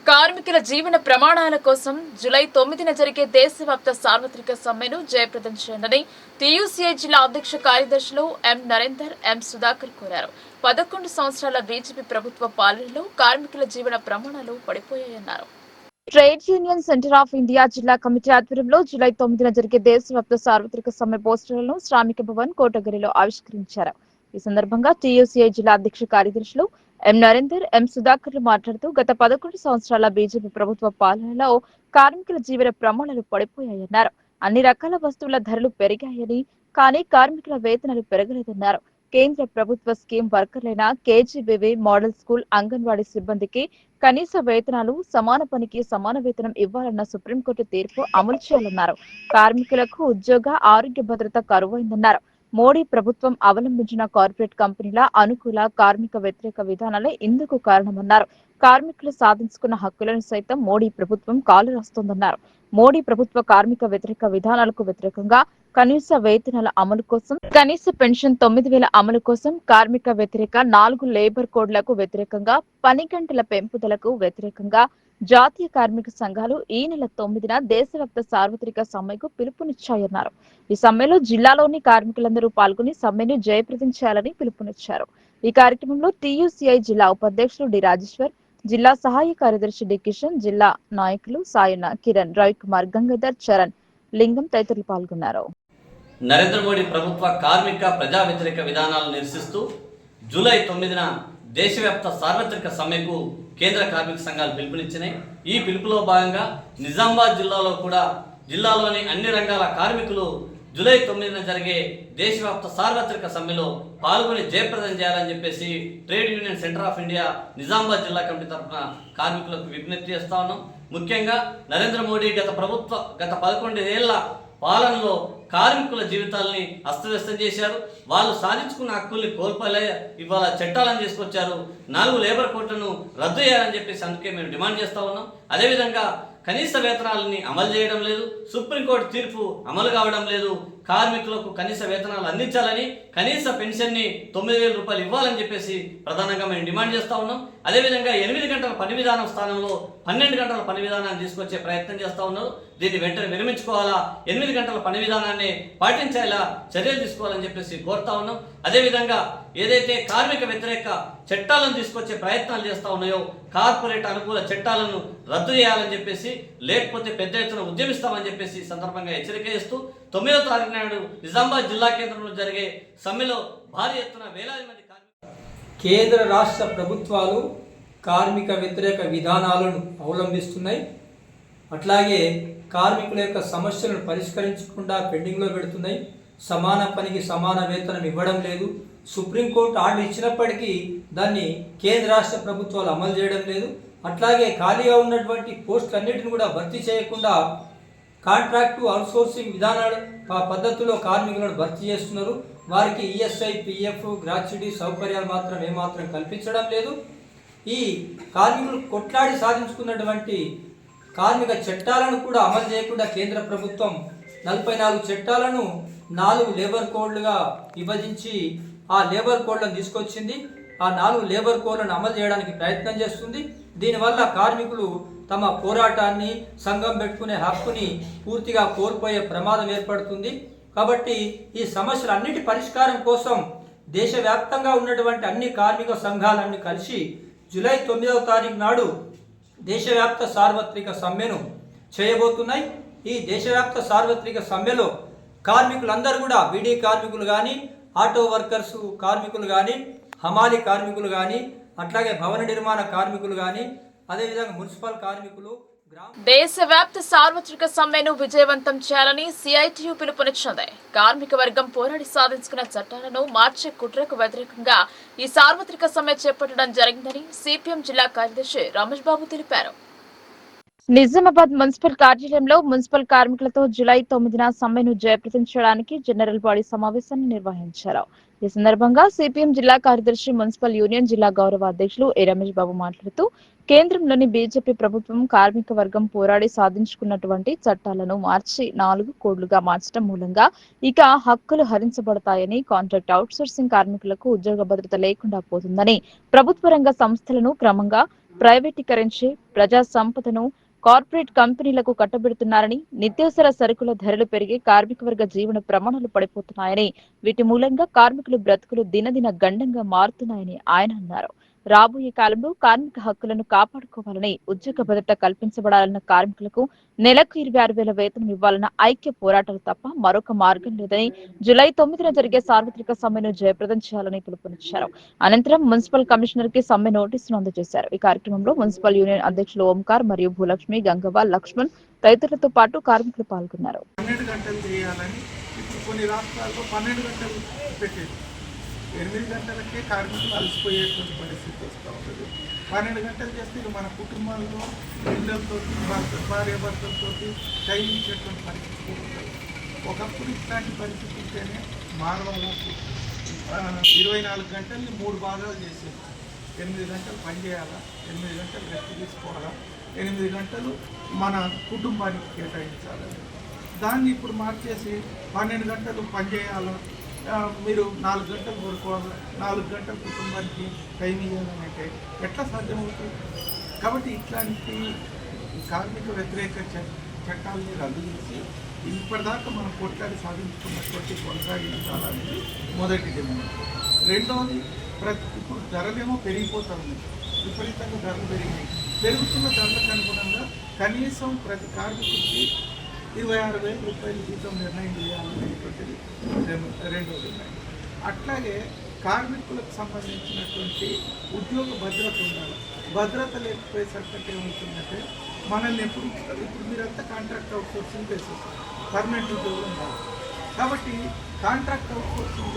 కార్మికుల జీవన ప్రమాణాల కోసం జూలై 9న జరిగే దేశవ్యాప్త సార్వత్రిక సమ్మెను జయప్రదం చేయాలని టీయూసీఐ జిల్లా అధ్యక్ష కార్యదర్శులు ఎం నరేందర్, ఎం సుధాకర్ కోరారు. 11 సంవత్సరాల బీజేపీ ప్రభుత్వ పాలనలో కార్మికుల జీవన ప్రమాణాలు పడిపోయాయన్నారు. Trade union centre of India జిల్లా కమిటీ ఆధ్వర్యంలో జూలై 9న జరిగే దేశవ్యాప్త సార్వత్రిక సమ్మె పోస్టర్లను శ్రామిక భవన్ కోటగిరిలో ఆవిష్కరించారు. ఈ సందర్భంగా టీయూసీఐ జిల్లా అధ్యక్ష కార్యదర్శులు ఎం నరేందర్, ఎం సుధాకర్లు మాట్లాడుతూ గత 11 సంవత్సరాల బీజేపీ ప్రభుత్వ పాలనలో కార్మికుల జీవన ప్రమాణాలు పడిపోయాయన్నారు. అన్ని రకాల వస్తువుల ధరలు పెరిగాయని, కానీ కార్మికుల వేతనాలు పెరగలేదన్నారు. కేంద్ర ప్రభుత్వ స్కీమ్ వర్కర్లైన కేజీబీవీ, మోడల్ స్కూల్, అంగన్వాడీ సిబ్బందికి కనీస వేతనాలు, సమాన పనికి సమాన వేతనం ఇవ్వాలన్న సుప్రీంకోర్టు తీర్పు అమలు చేయాలన్నారు. కార్మికులకు ఉద్యోగ, ఆరోగ్య భద్రత కరువైందన్నారు. మోడీ ప్రభుత్వం అవలంబించిన కార్పొరేట్ కంపెనీల అనుకూల కార్మిక వ్యతిరేక విధానాలే ఇందుకు కారణమన్నారు. కార్మికులు సాధించుకున్న హక్కులను సైతం మోడీ ప్రభుత్వం కాలు రాస్తోందన్నారు. మోడీ ప్రభుత్వ కార్మిక వ్యతిరేక విధానాలకు వ్యతిరేకంగా కనీస వేతనాల అమలు కోసం, కనీస పెన్షన్ 9,000 అమలు కోసం, కార్మిక వ్యతిరేక 4 లేబర్ కోడ్లకు వ్యతిరేకంగా, పని గంటల పెంపుదలకు వ్యతిరేకంగా, జాతీయ కార్మిక సంఘాలు ఈ నెల 9న దేశవ్యాప్త సార్వత్రిక సమ్మెకు పిలుపునిచ్చాయన్నారు. ఈ సమ్మెలో జిల్లాలోని కార్మికులందరూ పాల్గొని సమ్మెను జయప్రదం చేయాలని పిలుపునిచ్చారు. ఈ కార్యక్రమంలో టీయూసీఐ జిల్లా ఉపాధ్యక్షులు డి రాజేశ్వర్, జిల్లా సహాయ కార్యదర్శి డి కిషన్, జిల్లా నాయకులు సాయన్న, కిరణ్, రవికుమార్, గంగాధర్, చరణ్, లింగం తదితరులు పాల్గొన్నారు. నరేంద్ర మోడీ ప్రభుత్వ కార్మిక ప్రజా వ్యతిరేక విధానాలను నిరసిస్తూ జూలై 9న దేశవ్యాప్త సార్వత్రిక సమ్మెకు కేంద్ర కార్మిక సంఘాలు పిలుపునిచ్చినాయి. ఈ పిలుపులో భాగంగా నిజామాబాద్ జిల్లాలో కూడా జిల్లాలోని అన్ని రంగాల కార్మికులు జూలై 9న జరిగే దేశవ్యాప్త సార్వత్రిక సమ్మెలో పాల్గొని జయప్రదం చేయాలని చెప్పేసి trade union centre of India Nizamabad జిల్లా కమిటీ తరఫున కార్మికులకు విజ్ఞప్తి చేస్తా ఉన్నాం. ముఖ్యంగా నరేంద్ర మోడీ గత 11 ఏళ్ల పాలనలో కార్మికుల జీవితాలని అస్తవ్యస్తం చేశారు. వాళ్ళు సాధించుకున్న హక్కుల్ని కోల్పోలే ఇవాళ చట్టాలను తీసుకొచ్చారు. 4 లేబర్ కోడ్లను రద్దు చేయాలని చెప్పేసి అందుకే మేము డిమాండ్ చేస్తా ఉన్నాం. అదేవిధంగా కనీస వేతనాలని అమలు చేయడం లేదు, సుప్రీంకోర్టు తీర్పు అమలు కావడం లేదు. కార్మికులకు కనీస వేతనాలు అందించాలని, కనీస పెన్షన్ని 9,000 రూపాయలు ఇవ్వాలని చెప్పేసి ప్రధానంగా మేము డిమాండ్ చేస్తూ ఉన్నాం. అదేవిధంగా 8 గంటల పని విధానం స్థానంలో 12 గంటల పని విధానాన్ని తీసుకొచ్చే ప్రయత్నం చేస్తూ ఉన్నారు. దీన్ని వెంటనే విరమించుకోవాలా, 8 గంటల పని విధానాన్ని పాటించేలా చర్యలు తీసుకోవాలని చెప్పేసి కోరుతా ఉన్నాం. అదేవిధంగా ఏదైతే కార్మిక వ్యతిరేక చట్టాలను తీసుకొచ్చే ప్రయత్నాలు చేస్తూ ఉన్నాయో కార్పొరేట్ అనుకూల చట్టాలను రద్దు చేయాలని చెప్పేసి, లేకపోతే పెద్ద ఎత్తున ఉద్యమిస్తామని చెప్పేసి సందర్భంగా హెచ్చరిక చేస్తూ 9వ తారీఖు నాడు నిజామాబాద్ జిల్లా కేంద్రంలో జరిగే సమ్మెలో భారీ ఎత్తున వేలాది మంది కేంద్ర రాష్ట్ర ప్రభుత్వాలు కార్మిక వ్యతిరేక విధానాలను అవలంబిస్తున్నాయి. అట్లాగే కార్మికుల యొక్క సమస్యలను పరిష్కరించకుండా పెండింగ్లో పెడుతున్నాయి. సమాన పనికి సమాన వేతనం ఇవ్వడం లేదు. సుప్రీంకోర్టు ఆర్డర్ ఇచ్చినప్పటికీ దాన్ని కేంద్ర రాష్ట్ర ప్రభుత్వాలు అమలు చేయడం లేదు. అట్లాగే ఖాళీగా ఉన్నటువంటి పోస్టులన్నిటిని కూడా భర్తీ చేయకుండా కాంట్రాక్టు అవుట్సోర్సింగ్ విధానాల పద్ధతిలో కార్మికులను భర్తీ చేస్తున్నారు. వారికి ఈఎస్ఐ, పిఎఫ్, గ్రాట్యుటీ సౌకర్యాలు మాత్రం ఏమాత్రం కల్పించడం లేదు. ఈ కార్మికులు కొట్లాడి సాధించుకున్నటువంటి కార్మిక చట్టాలను కూడా అమలు చేయకుండా కేంద్ర ప్రభుత్వం 44 చట్టాలను 4 లేబర్ కోడ్లుగా విభజించి ఆ లేబర్ కోడ్లను తీసుకొచ్చింది. ఆ 4 లేబర్ కోడ్లను అమలు చేయడానికి ప్రయత్నం చేస్తుంది. దీనివల్ల కార్మికులు తమ పోరాటాన్ని, సంఘం పెట్టుకునే హక్కుని పూర్తిగా కోల్పోయే ప్రమాదం ఏర్పడుతుంది. కాబట్టి ఈ సమస్యలన్నిటి పరిష్కారం కోసం దేశవ్యాప్తంగా ఉన్నటువంటి అన్ని కార్మిక సంఘాలన్నీ కలిసి జూలై 9వ తారీఖు నాడు దేశవ్యాప్త సార్వత్రిక సమ్మెను చేయబోతున్నాయి. ఈ దేశవ్యాప్త సార్వత్రిక సమ్మెలో కార్మికులందరూ కూడా బీడీ కార్మికులు కానీ, ఆటో వర్కర్స్ కార్మికులు కానీ, హమాలి కార్మికులు కానీ, అట్లాగే భవన నిర్మాణ కార్మికులు కానీ, అదేవిధంగా మున్సిపల్ కార్మికులు, దేశవ్యాప్త సార్వత్రిక సమ్మెను విజయవంతం చేయాలని సిఐటియు పిలుపునిచ్చింది. కార్మిక వర్గం పోరాడి సాధించుకున్న చట్టాలను మార్చే కుట్రకు వ్యతిరేకంగా ఈ సార్వత్రిక సమ్మె చేపట్టడం జరిగిందని సిపిఎం జిల్లా కార్యదర్శి రమేష్ బాబు తెలిపారు. నిజామాబాద్ మున్సిపల్ కార్యాలయంలో మున్సిపల్ కార్మికులతో జూలై 9న సమ్మెను జయప్రదం చేయడానికి జనరల్ బాడీ సమావేశాన్ని నిర్వహించారు. ఈ సందర్భంగా సిపిఎం జిల్లా కార్యదర్శి, మున్సిపల్ యూనియన్ జిల్లా గౌరవ అధ్యక్షులు ఏ రమేష్ బాబు మాట్లాడుతూ కేంద్రంలోని బీజేపీ ప్రభుత్వం కార్మిక వర్గం పోరాడి సాధించుకున్నటువంటి చట్టాలను మార్చి 4 కోడ్లుగా మార్చడం మూలంగా ఇక హక్కులు హరించబడతాయని, కాంట్రాక్ట్ అవుట్సోర్సింగ్ కార్మికులకు ఉద్యోగ భద్రత లేకుండా పోతుందని, ప్రభుత్వ రంగ సంస్థలను క్రమంగా ప్రైవేటీకరించి ప్రజా సంపదను కార్పొరేట్ కంపెనీలకు కట్టబెడుతున్నారని, నిత్యావసర సరుకుల ధరలు పెరిగి కార్మిక వర్గ జీవన ప్రమాణాలు పడిపోతున్నాయని, వీటి మూలంగా కార్మికుల బ్రతుకులు దినదిన గండంగా మారుతున్నాయని ఆయన అన్నారు. రాబోయే కాలంలో కార్మిక హక్కులను కాపాడుకోవాలని, ఉద్యోగ భద్రత కల్పించబడాలన్న కార్మికులకు నెలకు 26,000 వేతనం ఇవ్వాలన్న ఐక్య పోరాటాలు తప్ప మరొక మార్గం లేదని, జూలై 9న జరిగే సార్వత్రిక సమ్మెను జయప్రదం చేయాలని పిలుపునిచ్చారు. అనంతరం మున్సిపల్ కమిషనర్ కి సమ్మె నోటీసును అందజేశారు. ఈ కార్యక్రమంలో మున్సిపల్ యూనియన్ అధ్యక్షులు ఓంకార్ మరియు భూలక్ష్మి, గంగవ్వ, లక్ష్మణ్ తదితరులతో పాటు కార్మికులు పాల్గొన్నారు. 12 గంటలు చేయాలని ఇప్పుడు కొన్ని రాష్ట్రాల్లో 12 గంటలు పెట్టేది. 8 గంటలకే కార్మికులు అలసిపోయేటువంటి పరిస్థితి వస్తూ ఉంటుంది. 12 గంటలు చేస్తే ఇక మన కుటుంబాల్లో పిల్లలతో, భార్య భర్తలతో టైం ఇచ్చేటువంటి పరిస్థితి ఉంటుంది. ఒకప్పుడు ఇట్లాంటి పరిస్థితి ఉంటేనే మానవాళ్ళకు 24 గంటల్ని 3 భాగాలు చేసేది. 8 గంటలు పని చేయాలా, 8 గంటలు రెస్ట్ తీసుకోవాలా, 8 గంటలు మన కుటుంబానికి కేటాయించాలి. దాన్ని ఇప్పుడు మార్చేసి 12 గంటలు పని చేయాలా, మీరు 4 గంటలు పడుకోవాలి, 4 గంటలు కుటుంబానికి టైం ఇవ్వాలని అంటే ఎట్లా సాధ్యమవుతుంది? కాబట్టి ఇట్లాంటి కార్మిక వ్యతిరేక చట్టాలని రద్దు చేసి ఇప్పటిదాకా మనం కొట్లాడి సాధించుకున్నటువంటి కొనసాగించాలనేది మొదటి డిమాండ్. రెండవది ఇప్పుడు ధరలేమో పెరిగిపోతూ ఉన్నాయి, విపరీతంగా ధరలు పెరిగినాయి. పెరుగుతున్న ధరలకు అనుగుణంగా కనీసం ప్రతి కార్మికుడికి 26,000 రూపాయల జీతం నిర్ణయం చేయాలనేటువంటిది రెండవ డిమాండ్. అట్లాగే కార్మికులకు సంబంధించినటువంటి ఉద్యోగ భద్రత ఉండాలి. భద్రత లేకపోయేసరికి ఏమవుతుందంటే మనల్ని ఇప్పుడు మీరంతా కాంట్రాక్ట్ అవుట్సోర్సింగ్ బేసిస్ పర్మనెంట్ ఉద్యోగం కాదు. కాబట్టి కాంట్రాక్ట్ అవుట్సోర్సింగ్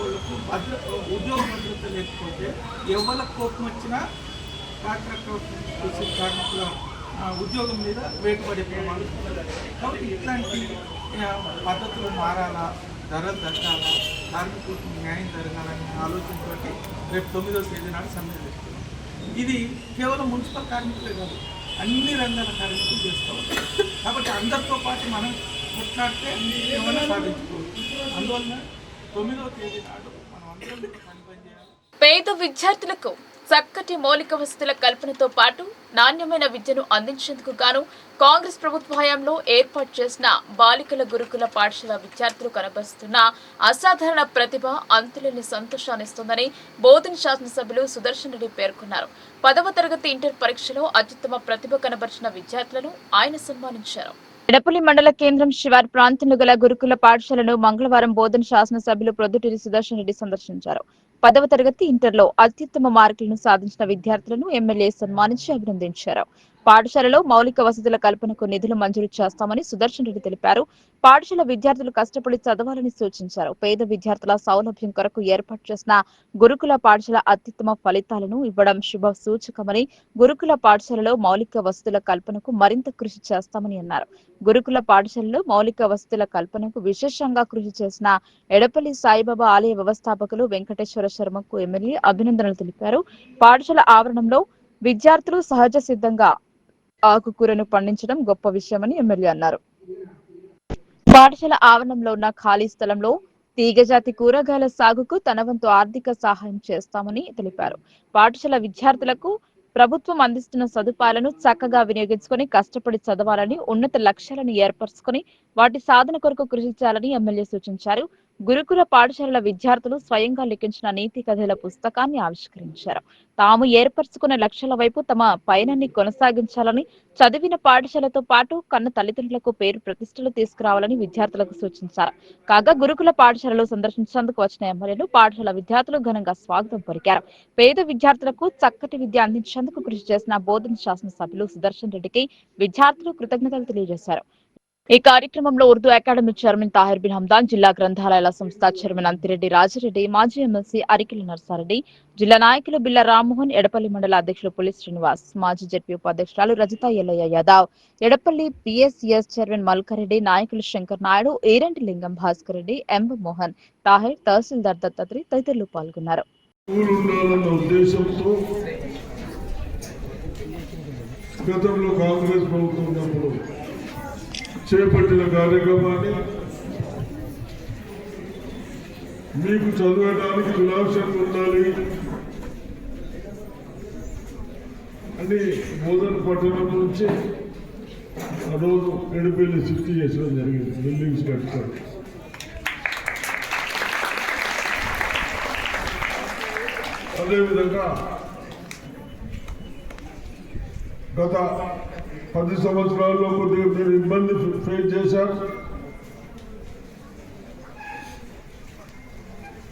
వాళ్ళకు ఉద్యోగ భద్రత లేకపోతే ఎవరికి కోపం వచ్చినా కాంట్రాక్ట్ అవుట్సోర్సింగ్ కార్మికుల ఉద్యోగం మీద వేటుపడే ప్రమాదం. కాబట్టి ఇట్లాంటి పద్ధతులు మారాలా, ధరలు తగ్గాలా, కార్మికులకు న్యాయం జరగాలనే ఆలోచనతో రేపు 9వ తేదీ నాడు సమ్మె చేస్తున్నాం. ఇది కేవలం మున్సిపల్ కార్మికులే కాదు, అన్ని రంగాల కార్మికులు చేస్తూ ఉంటారు. కాబట్టి అందరితో పాటు మనం కొట్లాడితే ఏమైనా సాధించుకోవచ్చు. అందువల్ల 9వ తేదీ నాడు మనం అందరం పనిచేయాలి. పేద విద్యార్థులకు చక్కటి మౌలిక వసతుల కల్పనతో పాటు నాణ్యమైన విద్యను అందించేందుకు గాను కాంగ్రెస్ ప్రభుత్వ హయాంలో ఏర్పాటు చేసిన బాలికల గురుకుల పాఠశాల విద్యార్థులు కనబరుస్తున్న అసాధారణ ప్రతిభ అంతులేని సంతోషాన్నిస్తుందని బోధన్ శాసనసభ్యులు సుదర్శన్ రెడ్డి పేర్కొన్నారు. 10వ తరగతి ఇంటర్ పరీక్షలో అత్యుత్తమ ప్రతిభ కనబరిచిన విద్యార్థులను ఆయన సన్మానించారు. ఎడపల్లి మండల కేంద్రం శివారు ప్రాంతంలో గల గురుకుల పాఠశాలను మంగళవారం బోధన్ శాసనసభ్యులు ప్రొద్దుటూరి సుదర్శన్ రెడ్డి సందర్శించారు. 10వ తరగతి ఇంటర్లో అత్యుత్తమ మార్కులను సాధించిన విద్యార్థులను ఎమ్మెల్యే సన్మానించి అభినందించారు. పాఠశాలలో మౌలిక వసతుల కల్పనకు నిధులు మంజూరు చేస్తామని సుదర్శన్ రెడ్డి తెలిపారు. పాఠశాల విద్యార్థులు కష్టపడి చదవాలని సూచించారు. పేద విద్యార్థుల సౌలభ్యం కొరకు ఏర్పాటు చేసిన గురుకుల పాఠశాల అత్యుత్తమ ఫలితాలను ఇవ్వడం శుభ సూచకమని, గురుకుల పాఠశాలలో మౌలిక వసతుల కల్పనకు మరింత కృషి చేస్తామని అన్నారు. గురుకుల పాఠశాలలో మౌలిక వసతుల కల్పనకు విశేషంగా కృషి చేసిన ఎడపల్లి సాయిబాబా ఆలయ వ్యవస్థాపకులు వెంకటేశ్వర శర్మకు ఎమ్మెల్యే అభినందనలు తెలిపారు. పాఠశాల ఆవరణంలో విద్యార్థులు సహజ సిద్ధంగా ఆకుకూరను పండించడం గొప్ప విషయమని ఎమ్మెల్యే అన్నారు. పాఠశాల ఆవరణంలో ఉన్న ఖాళీ స్థలంలో తీగజాతి కూరగాయల సాగుకు తన వంతు ఆర్థిక సహాయం చేస్తామని తెలిపారు. పాఠశాల విద్యార్థులకు ప్రభుత్వం అందిస్తున్న సదుపాయాలను చక్కగా వినియోగించుకొని కష్టపడి చదవాలని, ఉన్నత లక్ష్యాలను ఏర్పరచుకొని వాటి సాధన కొరకు కృషి చేయాలని ఎమ్మెల్యే సూచించారు. గురుకుల పాఠశాలల విద్యార్థులు స్వయంగా లిఖించిన నీతి కథల పుస్తకాన్ని ఆవిష్కరించారు. తాము ఏర్పరచుకున్న లక్ష్యాల వైపు తమ పయనాన్ని కొనసాగించాలని, చదివిన పాఠశాలతో పాటు కన్న తల్లిదండ్రులకు పేరు ప్రతిష్టలు తీసుకురావాలని విద్యార్థులకు సూచించారు. కాగా గురుకుల పాఠశాలలో సందర్శించేందుకు వచ్చిన ఎమ్మెల్యేలు పాఠశాల విద్యార్థులు ఘనంగా స్వాగతం పలికారు. పేద విద్యార్థులకు చక్కటి విద్య అందించేందుకు కృషి చేసిన బోధన శాసనసభ్యులు సుదర్శన్ రెడ్డికి విద్యార్థులు కృతజ్ఞతలు తెలియజేశారు. ఈ కార్యక్రమంలో ఉర్దూ అకాడమీ చైర్మన్ తాహిర్ బిన్ హమ్దాన్, జిల్లా గ్రంథాలయాల సంస్థ చైర్మన్ అంతిరెడ్డి రాజిరెడ్డి, మాజీ ఎమ్మెల్సీ అరికిల నర్సారెడ్డి, జిల్లా నాయకులు బిల్ల రామ్మోహన్, ఎడపల్లి మండల అధ్యక్షులు పులి శ్రీనివాస్, మాజీ జెడ్పీ ఉపాధ్యక్షురాలు రజిత ఎల్లయ్య యాదవ్, ఎడపల్లి పిఎస్ఎస్ చైర్మన్ మల్కారెడ్డి, నాయకులు శంకర్ నాయుడు, ఏరంటి లింగం భాస్కర్ రెడ్డి, ఎం మోహన్, తాహిర్, తహసీల్దార్ దత్తాత్రి తదితరులు పాల్గొన్నారు. గతంలో కాంగ్రెస్ ప్రభుత్వం ఉన్నప్పుడు చేపట్టిన కార్యక్రమాన్ని మీకు చదవడానికి విలాసం ఉండాలి అని బోధన పట్టణం నుంచి ఆ రోజు ఎడపల్లి షిఫ్ట్ చేసడం జరిగింది. బిల్డింగ్స్ కట్టుకోవడం అదేవిధంగా గత 10 సంవత్సరాల్లో కొద్దిగా మీరు ఇబ్బంది ఫేస్ చేశారు.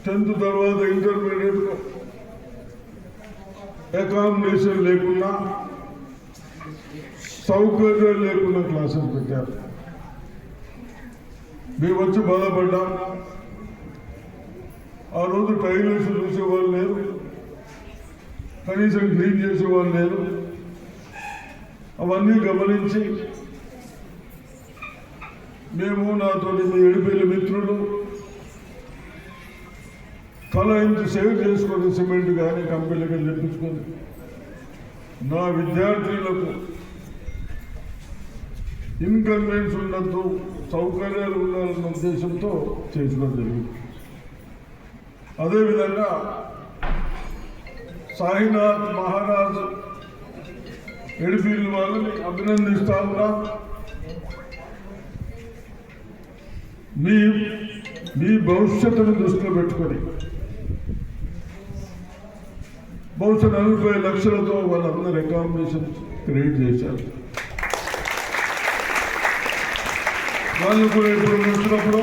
10th తర్వాత ఇంటర్మీడియట్ అకామిడేషన్ లేకుండా, సౌకర్యాలు లేకుండా క్లాసెస్ పెట్టారు. మేము వచ్చి బాధపడ్డాం. ఆ రోజు టైలర్స్ చూసేవాళ్ళు లేరు, కనీసం క్లీన్ చేసేవాళ్ళు లేరు. అవన్నీ గమనించి మేము, నాతో మీ ఎడిపల్లి మిత్రులు తల ఇంత సేవ్ చేసుకొని సిమెంట్ కానీ కంపెనీకి తెప్పించుకొని నా విద్యార్థులకు ఇన్కన్వీనియన్స్ ఉండద్దు, సౌకర్యాలు ఉండాలన్న ఉద్దేశంతో చేయడం జరిగింది. అదేవిధంగా సాయినాథ్ మహారాజ్ ఎడిఫీల్డ్ వాళ్ళని అభినందిస్తా ఉన్నా. మీ భవిష్యత్తును దృష్టిలో పెట్టుకొని బహుశా 40 లక్షలతో వాళ్ళందరూ అకామిడేషన్ క్రియేట్ చేశారు. వాళ్ళు కూడా ఇప్పుడు వచ్చినప్పుడు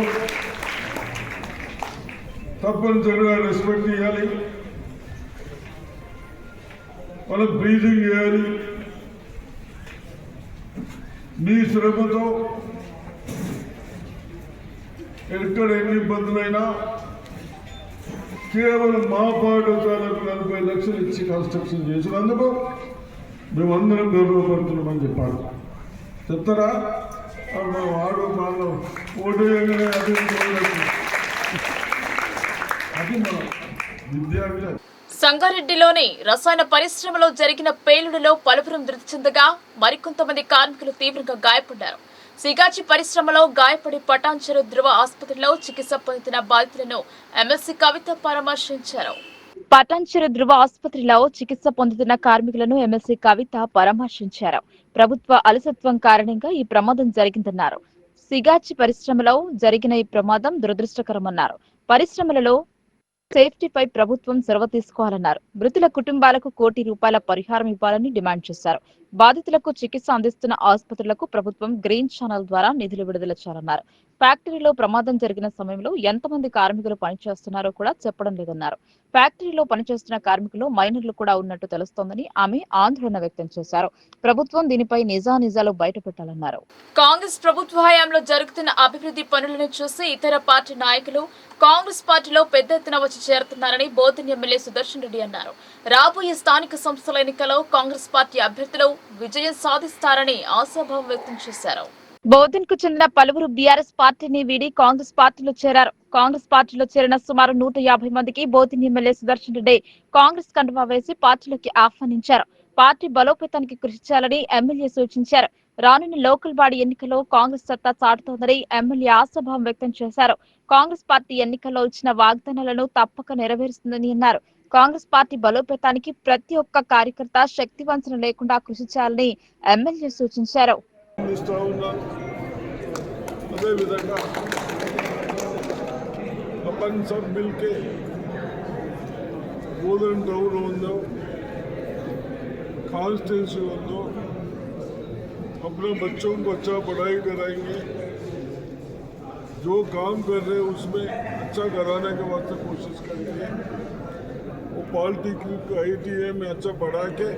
తప్పనిసరిగా రెస్పెక్ట్ చేయాలి, వాళ్ళకి బ్రీజింగ్ చేయాలి. మీ శ్రమతో ఎక్కడ ఎన్ని ఇబ్బందులైనా కేవలం మా పాఠశాలకు 40 లక్షలు ఇచ్చి కన్స్ట్రక్షన్ చేసినందుకు మేమందరం గౌరవపడుతున్నామని చెప్పాలి. చెప్తారా? వాడు మనం ఓటు వేయగానే అది మన విద్యార్థి. సంగారెడ్డిలోని రసాయన పరిశ్రమలో జరిగిన పేలుడులో పలువురు మృతి చెందగా మరికొంతమంది కార్మికులు తీవ్రంగా గాయపడ్డారు. సిగాచి పరిశ్రమలో గాయపడి పటాన్చెరు ధృవ ఆసుపత్రిలో చికిత్స పొందుతున్న బాధితులను ఎమ్మెల్సీ కవిత పరామర్శించారు. పటాన్చెరు ధృవ ఆసుపత్రిలో చికిత్స పొందుతున్న కార్మికులను ఎమ్మెల్సీ కవిత పరామర్శించారు. ప్రభుత్వ అలసత్వం కారణంగా ఈ ప్రమాదం జరిగిందన్నారు. సిగాచి పరిశ్రమలో జరిగిన ఈ ప్రమాదం దురదృష్టకరమన్నారు. పరిశ్రమలలో సేఫ్టీపై ప్రభుత్వం చొరవ తీసుకోవాలన్నారు. మృతుల కుటుంబాలకు ₹1 కోటి పరిహారం ఇవ్వాలని డిమాండ్ చేశారు. బాధితులకు చికిత్స అందిస్తున్న ఆసుపత్రులకు ప్రభుత్వం గ్రీన్ ఛానల్ ద్వారా నిధులు విడుదల చేయాలన్నారు. ఫ్యాక్టరీలో ప్రమాదం జరిగిన సమయంలో ఎంతమంది కార్మికులు పనిచేస్తున్నారో కూడా చెప్పడం లేదన్నారు. ఫ్యాక్టరీలో పనిచేస్తున్న కార్మికులు మైనర్లు కూడా ఉన్నట్టు తెలుస్తోందని ఆమె ఆందోళన వ్యక్తం చేశారు. ప్రభుత్వం దీనిపై నిజానిజాలు బయటపెట్టాలన్నారు. కాంగ్రెస్ ప్రభుత్వ హయాంలో జరుగుతున్న అభివృద్ధి పనులను చూసి ఇతర పార్టీ నాయకులు కాంగ్రెస్ పార్టీలో పెద్ద ఎత్తున వచ్చి చేరుతున్నారని బోధన్ ఎమ్మెల్యే సుదర్శన్ రెడ్డి అన్నారు. రాబోయే స్థానిక సంస్థల ఎన్నికల్లో కాంగ్రెస్ పార్టీ అభ్యర్థులు విజయం సాధిస్తారని ఆశాభావం వ్యక్తం చేశారు. బోధన్ కు చెందిన పలువురు బీఆర్ఎస్ పార్టీని వీడి కాంగ్రెస్ పార్టీలో చేరారు. కాంగ్రెస్ పార్టీలో చేరిన సుమారు 150 మందికి బోధన్ ఎమ్మెల్యే సుదర్శన్ రెడ్డి కాంగ్రెస్ కండువా వేసి పార్టీలోకి ఆహ్వానించారు. పార్టీ బలోపేతానికి కృషి చేయాలని ఎమ్మెల్యే సూచించారు. రానున్న లోకల్ బాడీ ఎన్నికల్లో కాంగ్రెస్ సత్తా చాటుతోందని ఎమ్మెల్యే ఆశాభావం వ్యక్తం చేశారు. కాంగ్రెస్ పార్టీ ఎన్నికల్లో ఇచ్చిన వాగ్దానాలను తప్పక నెరవేరుస్తుందని అన్నారు. కాంగ్రెస్ పార్టీ బలోపేతానికి ప్రతి ఒక్క కార్యకర్త శక్తివంచన లేకుండా కృషి చేయాలని ఎమ్మెల్యే సూచించారు. అదేవిధంగా अपन सब मिलके बोधन टाउन ఉందో कॉन्स्टिट्यूंसी ఉందో अपने बच्चों को अच्छा पढ़ाई कराएंगे, जो काम कर रहे हैं उसमें अच्छा कराने के वास्ते कोशिश करेंगे. वो पॉलिटेक्निक ITA में अच्छा पढ़ा के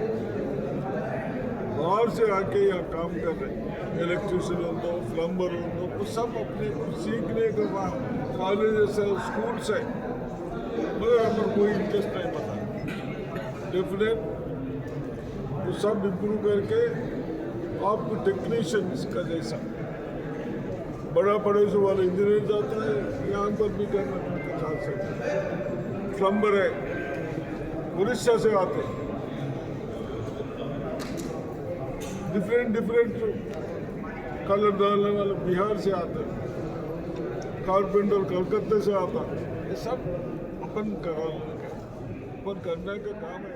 बाहर से आके यहाँ काम कर रहे हैं. इलेक्ट्रिशियन हो, प्लम्बर हो, तो सब अपने सीखने के बाद कॉलेज से, स्कूल से, मगर हमें कोई इंटरेस्ट नहीं पता. डेफिनेट तो सब इम्प्रूव करके आपको टेक्नीशियंस का जैसा बड़ा पड़े से वाला इंजीनियर जाता है, यहाँ पर भी करना चाह सकते. प्लम्बर है उड़ीसा से आते हैं, डिफरेंट कलर डालने वाले बिहार से आते हैं, कारपेंटर कलकत्ते से आता है. ये सब अपन करने का काम है.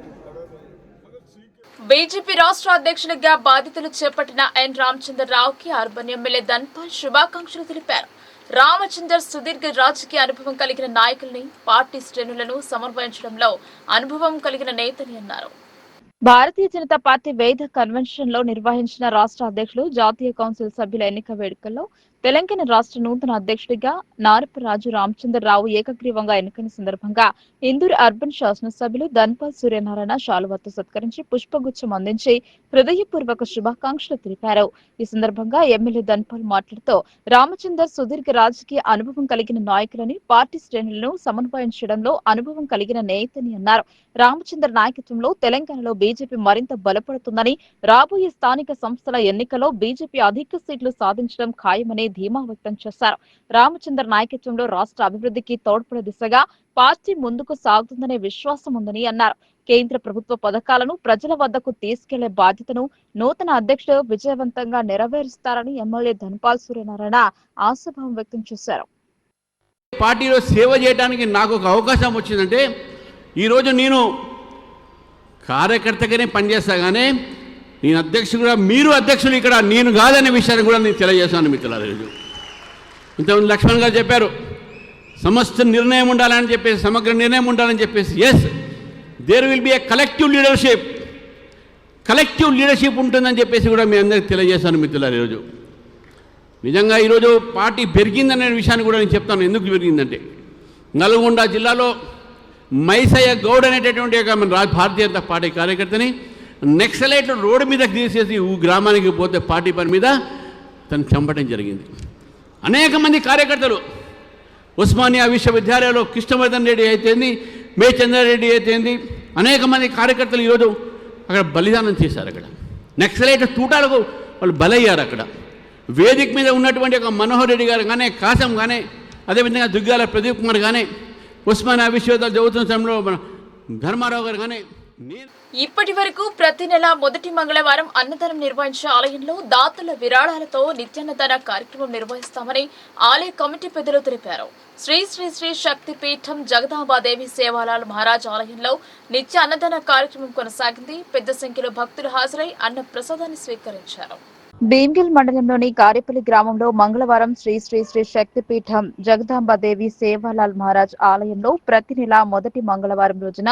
బీజేపీ రాష్ట్ర అధ్యక్షుడిగా బాధ్యతలు చేపట్టిన ఎన్ రామచంద్రరావుకి అర్బన్ ఎమ్మెల్యే ధన్పాల్ శుభాకాంక్షలు తెలిపారు. రామచందర్ సుదీర్ఘ రాజకీయ అనుభవం కలిగిన నాయకుల్ని, పార్టీ శ్రేణులను సమన్వయించడంలో అనుభవం కలిగిన నేతని అన్నారు. భారతీయ జనతా పార్టీ వేద కన్వెన్షన్ లో నిర్వహించిన రాష్ట్ర అధ్యక్షులు, జాతీయ కౌన్సిల్ సభ్యుల ఎన్నిక వేడుకల్లో తెలంగాణ రాష్ట్ర నూతన అధ్యక్షుడిగా నారపరాజు రామచంద్రరావు ఏకగ్రీవంగా ఎన్నికైన సందర్భంగా ఇందూరు అర్బన్ శాసనసభ్యులు ధన్పాల్ సూర్యనారాయణ శాలువాతో సత్కరించి పుష్పగుచ్చం అందించి హృదయపూర్వక శుభాకాంక్షలు తెలిపారు. ఈ సందర్భంగా ఎమ్మెల్యే ధన్పాల్ మాట్లాడుతూ రామచందర్ సుదీర్ఘ రాజకీయ అనుభవం కలిగిన నాయకులని, పార్టీ శ్రేణులను సమన్వయించడంలో అనుభవం కలిగిన నేతని అన్నారు. రామచందర్ నాయకత్వంలో తెలంగాణలో బీజేపీ మరింత బలపడుతుందని, రాబోయే స్థానిక సంస్థల ఎన్నికల్లో బీజేపీ అధిక సీట్లు సాధించడం ఖాయమని ధీమా వ్యక్తం చేశారు. రామచందర్ నాయకత్వంలో రాష్ట్ర అభివృద్ధికి తోడ్పడే దిశగా పార్టీ ముందుకు సాగుతుందనే విశ్వాసం ఉందని అన్నారు. కేంద్ర ప్రభుత్వ పథకాలను ప్రజల వద్దకు తీసుకెళ్లే బాధ్యతను నూతన అధ్యక్షుడు విజయవంతంగా నెరవేరుస్తారని ఎమ్మెల్యే ధన్పాల్ సూర్యనారాయణ ఆశాభావం వ్యక్తం చేశారు. పార్టీలో సేవ చేయడానికి నాకు ఒక అవకాశం వచ్చిందంటే, ఈరోజు నేను కార్యకర్తగానే పనిచేస్తా, కానీ నేను అధ్యక్షుడు కూడా, మీరు అధ్యక్షులు ఇక్కడ, నేను కాదనే విషయాన్ని కూడా నేను తెలియజేశాను మిత్రులారా. ఈరోజు ఇంతకుముందు లక్ష్మణ్ గారు చెప్పారు, సమస్త నిర్ణయం ఉండాలని చెప్పేసి, సమగ్ర నిర్ణయం ఉండాలని చెప్పేసి. Yes, there will be a collective leadership ఉంటుందని చెప్పేసి కూడా మీ అందరికీ తెలియజేశాను మిత్రులారా. ఈరోజు నిజంగా ఈరోజు పార్టీ పెరిగిందనే విషయాన్ని కూడా నేను చెప్తాను. ఎందుకు పెరిగిందంటే, నల్గొండ జిల్లాలో మైసయ్య గౌడ్ అనేటటువంటి ఒక మన భారతీయ జనతా పార్టీ కార్యకర్తని నక్సలైట్లు రోడ్డు మీదకి తీసేసి గ్రామానికి పోతే పార్టీ పని మీద తను చంపడం జరిగింది. అనేక మంది కార్యకర్తలు ఉస్మానియా విశ్వవిద్యాలయంలో కృష్ణవర్ధన్ రెడ్డి అయితేంది, మేచంద్రారెడ్డి అయితేంది, అనేక మంది కార్యకర్తలు ఈరోజు అక్కడ బలిదానం చేశారు. అక్కడ నక్సలైట్ తూటాలకు వాళ్ళు బలయ్యారు. అక్కడ వేదిక మీద ఉన్నటువంటి ఒక మనోహర్ రెడ్డి గారు కానీ, కాసం కానీ, అదేవిధంగా దుగ్గాల ప్రదీప్ కుమార్ కానీ, ఉస్మానియా విశ్వవిద్యాలయం చదువుతున్న సమయంలో మన ధర్మారావు గారు కానీ. ఇప్పటి వరకు ప్రతి నెల మొదటి మంగళవారం అన్నదానం నిర్వహించే ఆలయంలో దాతల విరాళాలతో నిత్యాన్నదాన కార్యక్రమం నిర్వహిస్తామని ఆలయ కమిటీ పెద్దలు తెలిపారు. శ్రీ శ్రీ శ్రీ శక్తిపీఠం జగదాంబాదేవి సేవాలాల్ మహారాజ్ ఆలయంలో నిత్య అన్నదాన కార్యక్రమం కొనసాగింది. పెద్ద సంఖ్యలో భక్తులు హాజరై అన్న ప్రసాదాన్ని స్వీకరించారు. భీమ్గిల్ మండలంలోని కారేపల్లి గ్రామంలో మంగళవారం శ్రీ శ్రీ శ్రీ శక్తిపీఠం జగదాంబాదేవి సేవాలాల్ మహారాజ్ ఆలయంలో ప్రతి నెల మొదటి మంగళవారం రోజున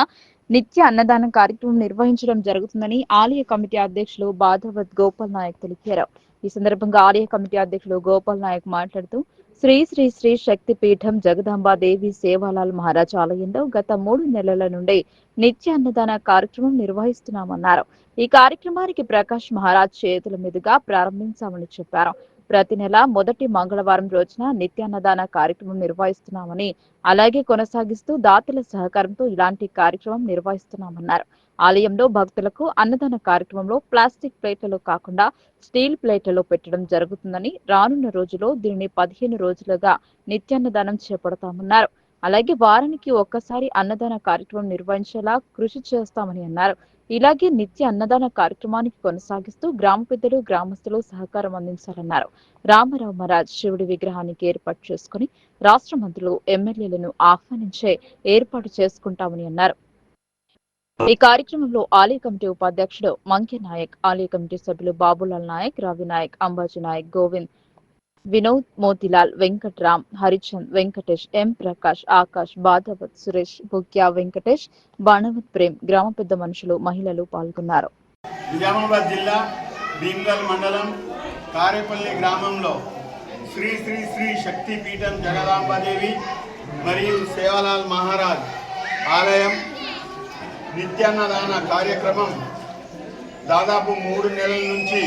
నిత్య అన్నదానం కార్యక్రమం నిర్వహించడం జరుగుతుందని ఆలయ కమిటీ అధ్యక్షులు బాధవత్ గోపాల్ నాయక్ తెలిపారు. ఈ సందర్భంగా ఆలయ కమిటీ అధ్యక్షులు గోపాల్ నాయక్ మాట్లాడుతూ శ్రీ శ్రీ శ్రీ శక్తిపీఠం జగదాంబాదేవి సేవాలాల్ మహారాజ్ ఆలయంలో గత 3 నెలల నుండి నిత్య అన్నదాన కార్యక్రమం నిర్వహిస్తున్నామన్నారు. ఈ కార్యక్రమానికి ప్రకాష్ మహారాజ్ చేతుల మీదుగా ప్రారంభించామని చెప్పారు. ప్రతి నెల మొదటి మంగళవారం రోజున నిత్యాన్నదాన కార్యక్రమం నిర్వహిస్తున్నామని, అలాగే కొనసాగిస్తూ దాతల సహకారంతో ఇలాంటి కార్యక్రమం నిర్వహిస్తున్నామన్నారు. ఆలయంలో భక్తులకు అన్నదాన కార్యక్రమంలో ప్లాస్టిక్ ప్లేట్లలో కాకుండా స్టీల్ ప్లేట్లలో పెట్టడం జరుగుతుందని, రానున్న రోజుల్లో దీనిని 15 రోజులుగా నిత్యాన్నదానం చేపడతామన్నారు. అలాగే వారానికి ఒక్కసారి అన్నదాన కార్యక్రమం నిర్వహించేలా కృషి చేస్తామని అన్నారు. ఇలాగే నిత్య అన్నదాన కార్యక్రమానికి కొనసాగిస్తూ గ్రామ పెద్దలు, గ్రామస్తులు సహకారం అందించాలన్నారు. రామారావు మహారాజ్ శివుడి విగ్రహానికి ఏర్పాటు చేసుకుని రాష్ట్ర మంత్రులు, ఎమ్మెల్యేలను ఆహ్వానించే ఏర్పాటు చేసుకుంటామని అన్నారు. ఈ కార్యక్రమంలో ఆలయ కమిటీ ఉపాధ్యక్షుడు మంక్య నాయక్, ఆలయ కమిటీ సభ్యులు బాబులాల్ నాయక్, రవి నాయక్, అంబాజీ నాయక్, గోవింద్, వినోద్, మోతిలాల్, వెంకట్రామ్, హరిచంద్, వెంకటేష్, ఎం ప్రకాష్, ఆకాష్, బాధవత్, సురేష్, బుక్యా వెంకటేష్, బాణవత్ ప్రేమ్, గ్రామ పెద్ద మనుషులు, మహిళలు పాల్గొన్నారు. నిజామాబాద్ జిల్లా భీమ్గల్ మండలం కారేపల్లి గ్రామంలో శ్రీ శ్రీ శ్రీ శక్తిపీఠం జగదాంబాదేవి మరియు సేవాలాల్ మహారాజ్ ఆలయం నిత్యాన్నదాన కార్యక్రమం దాదాపు 3 నెలల నుంచి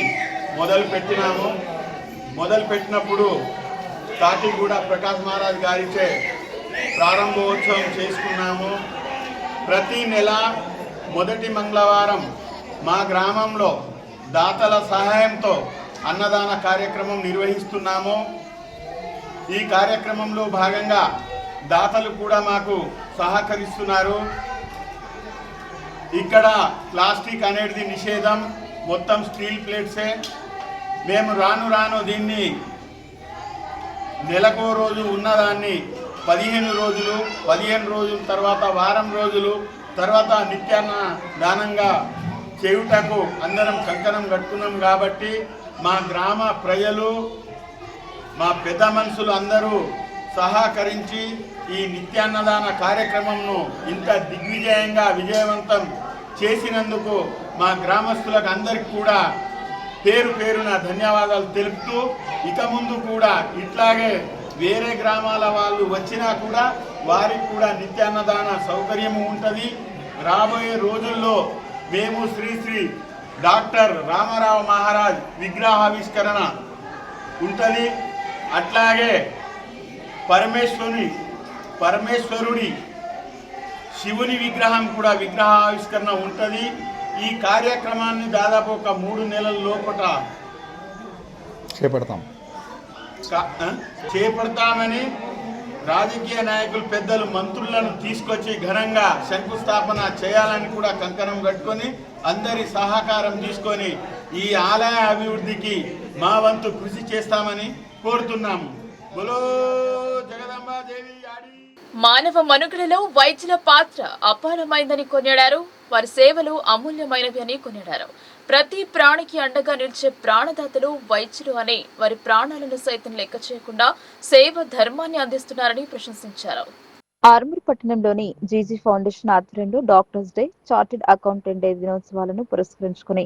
మొదలుపెట్టినప్పుడు కాటిగూడ ప్రకాష్ మహారాజ్ గారిచే ప్రారంభోత్సవం చేసుకున్నాము. ప్రతి నెల మొదటి మంగళవారం మా గ్రామంలో దాతల సహాయంతో అన్నదాన కార్యక్రమం నిర్వహిస్తున్నాము. ఈ కార్యక్రమంలో భాగంగా దాతలు కూడా మాకు సహకరిస్తున్నారు. ఇక్కడ ప్లాస్టిక్ అనేది నిషేధం, మొత్తం స్టీల్ ప్లేట్సే. మేము రాను దీన్ని నెలకో రోజు ఉన్నదాన్ని 15 రోజుల తర్వాత వారం రోజులు తర్వాత నిత్యాన్న దానంగా చేయుటకు అందరం కంకణం కట్టుకున్నాం. కాబట్టి మా గ్రామ ప్రజలు, మా పెద్ద మనుషులు అందరూ సహకరించి ఈ నిత్యాన్నదాన కార్యక్రమంను ఇంత దిగ్విజయంగా విజయవంతం చేసినందుకు మా గ్రామస్తులకు అందరికీ కూడా పేరున ధన్యవాదాలు తెలుపుతూ, ఇక ముందు కూడా ఇట్లాగే వేరే గ్రామాల వాళ్ళు వచ్చినా కూడా వారికి కూడా నిత్యాన్నదాన సౌకర్యము ఉంటుంది. రాబోయే రోజుల్లో మేము శ్రీ శ్రీ డాక్టర్ రామారావు మహారాజ్ విగ్రహావిష్కరణ ఉంటుంది. అట్లాగే పరమేశ్వరుడి శివుని విగ్రహం కూడా విగ్రహావిష్కరణ ఉంటుంది. ఈ కార్యక్రమాన్ని దాదాపు ఒక 3 నెలల లోపల చేపడతామని రాజకీయ నాయకులు, పెద్దలు, మంత్రులను తీసుకొచ్చి ఘనంగా శంకుస్థాపన చేయాలని కూడా కంకణం కట్టుకొని అందరి సహకారం తీసుకొని ఈ ఆలయ అభివృద్ధికి మా వంతు కృషి చేస్తామని కోరుతున్నాము. బోలో జగదాంబాదేవి. మానవ మనుగడలో వైద్యుల పాత్ర అపారమైందని కొనియాడారు. వారి సేవలు అమూల్యమైనవి అని కొనియాడారు. ప్రతి ప్రాణికి అండగా నిలిచే ప్రాణదాతలు వైద్యులు అనే వారి ప్రాణాలను సైతం లెక్క చేయకుండా సేవ ధర్మాన్ని అందిస్తున్నారని ప్రశంసించారు. ఆర్మూర్ పట్టణంలోని జీజీ ఫౌండేషన్ ఆధ్వర్యంలో doctors day, chartered accountant day దినోత్సవాలను పురస్కరించుకుని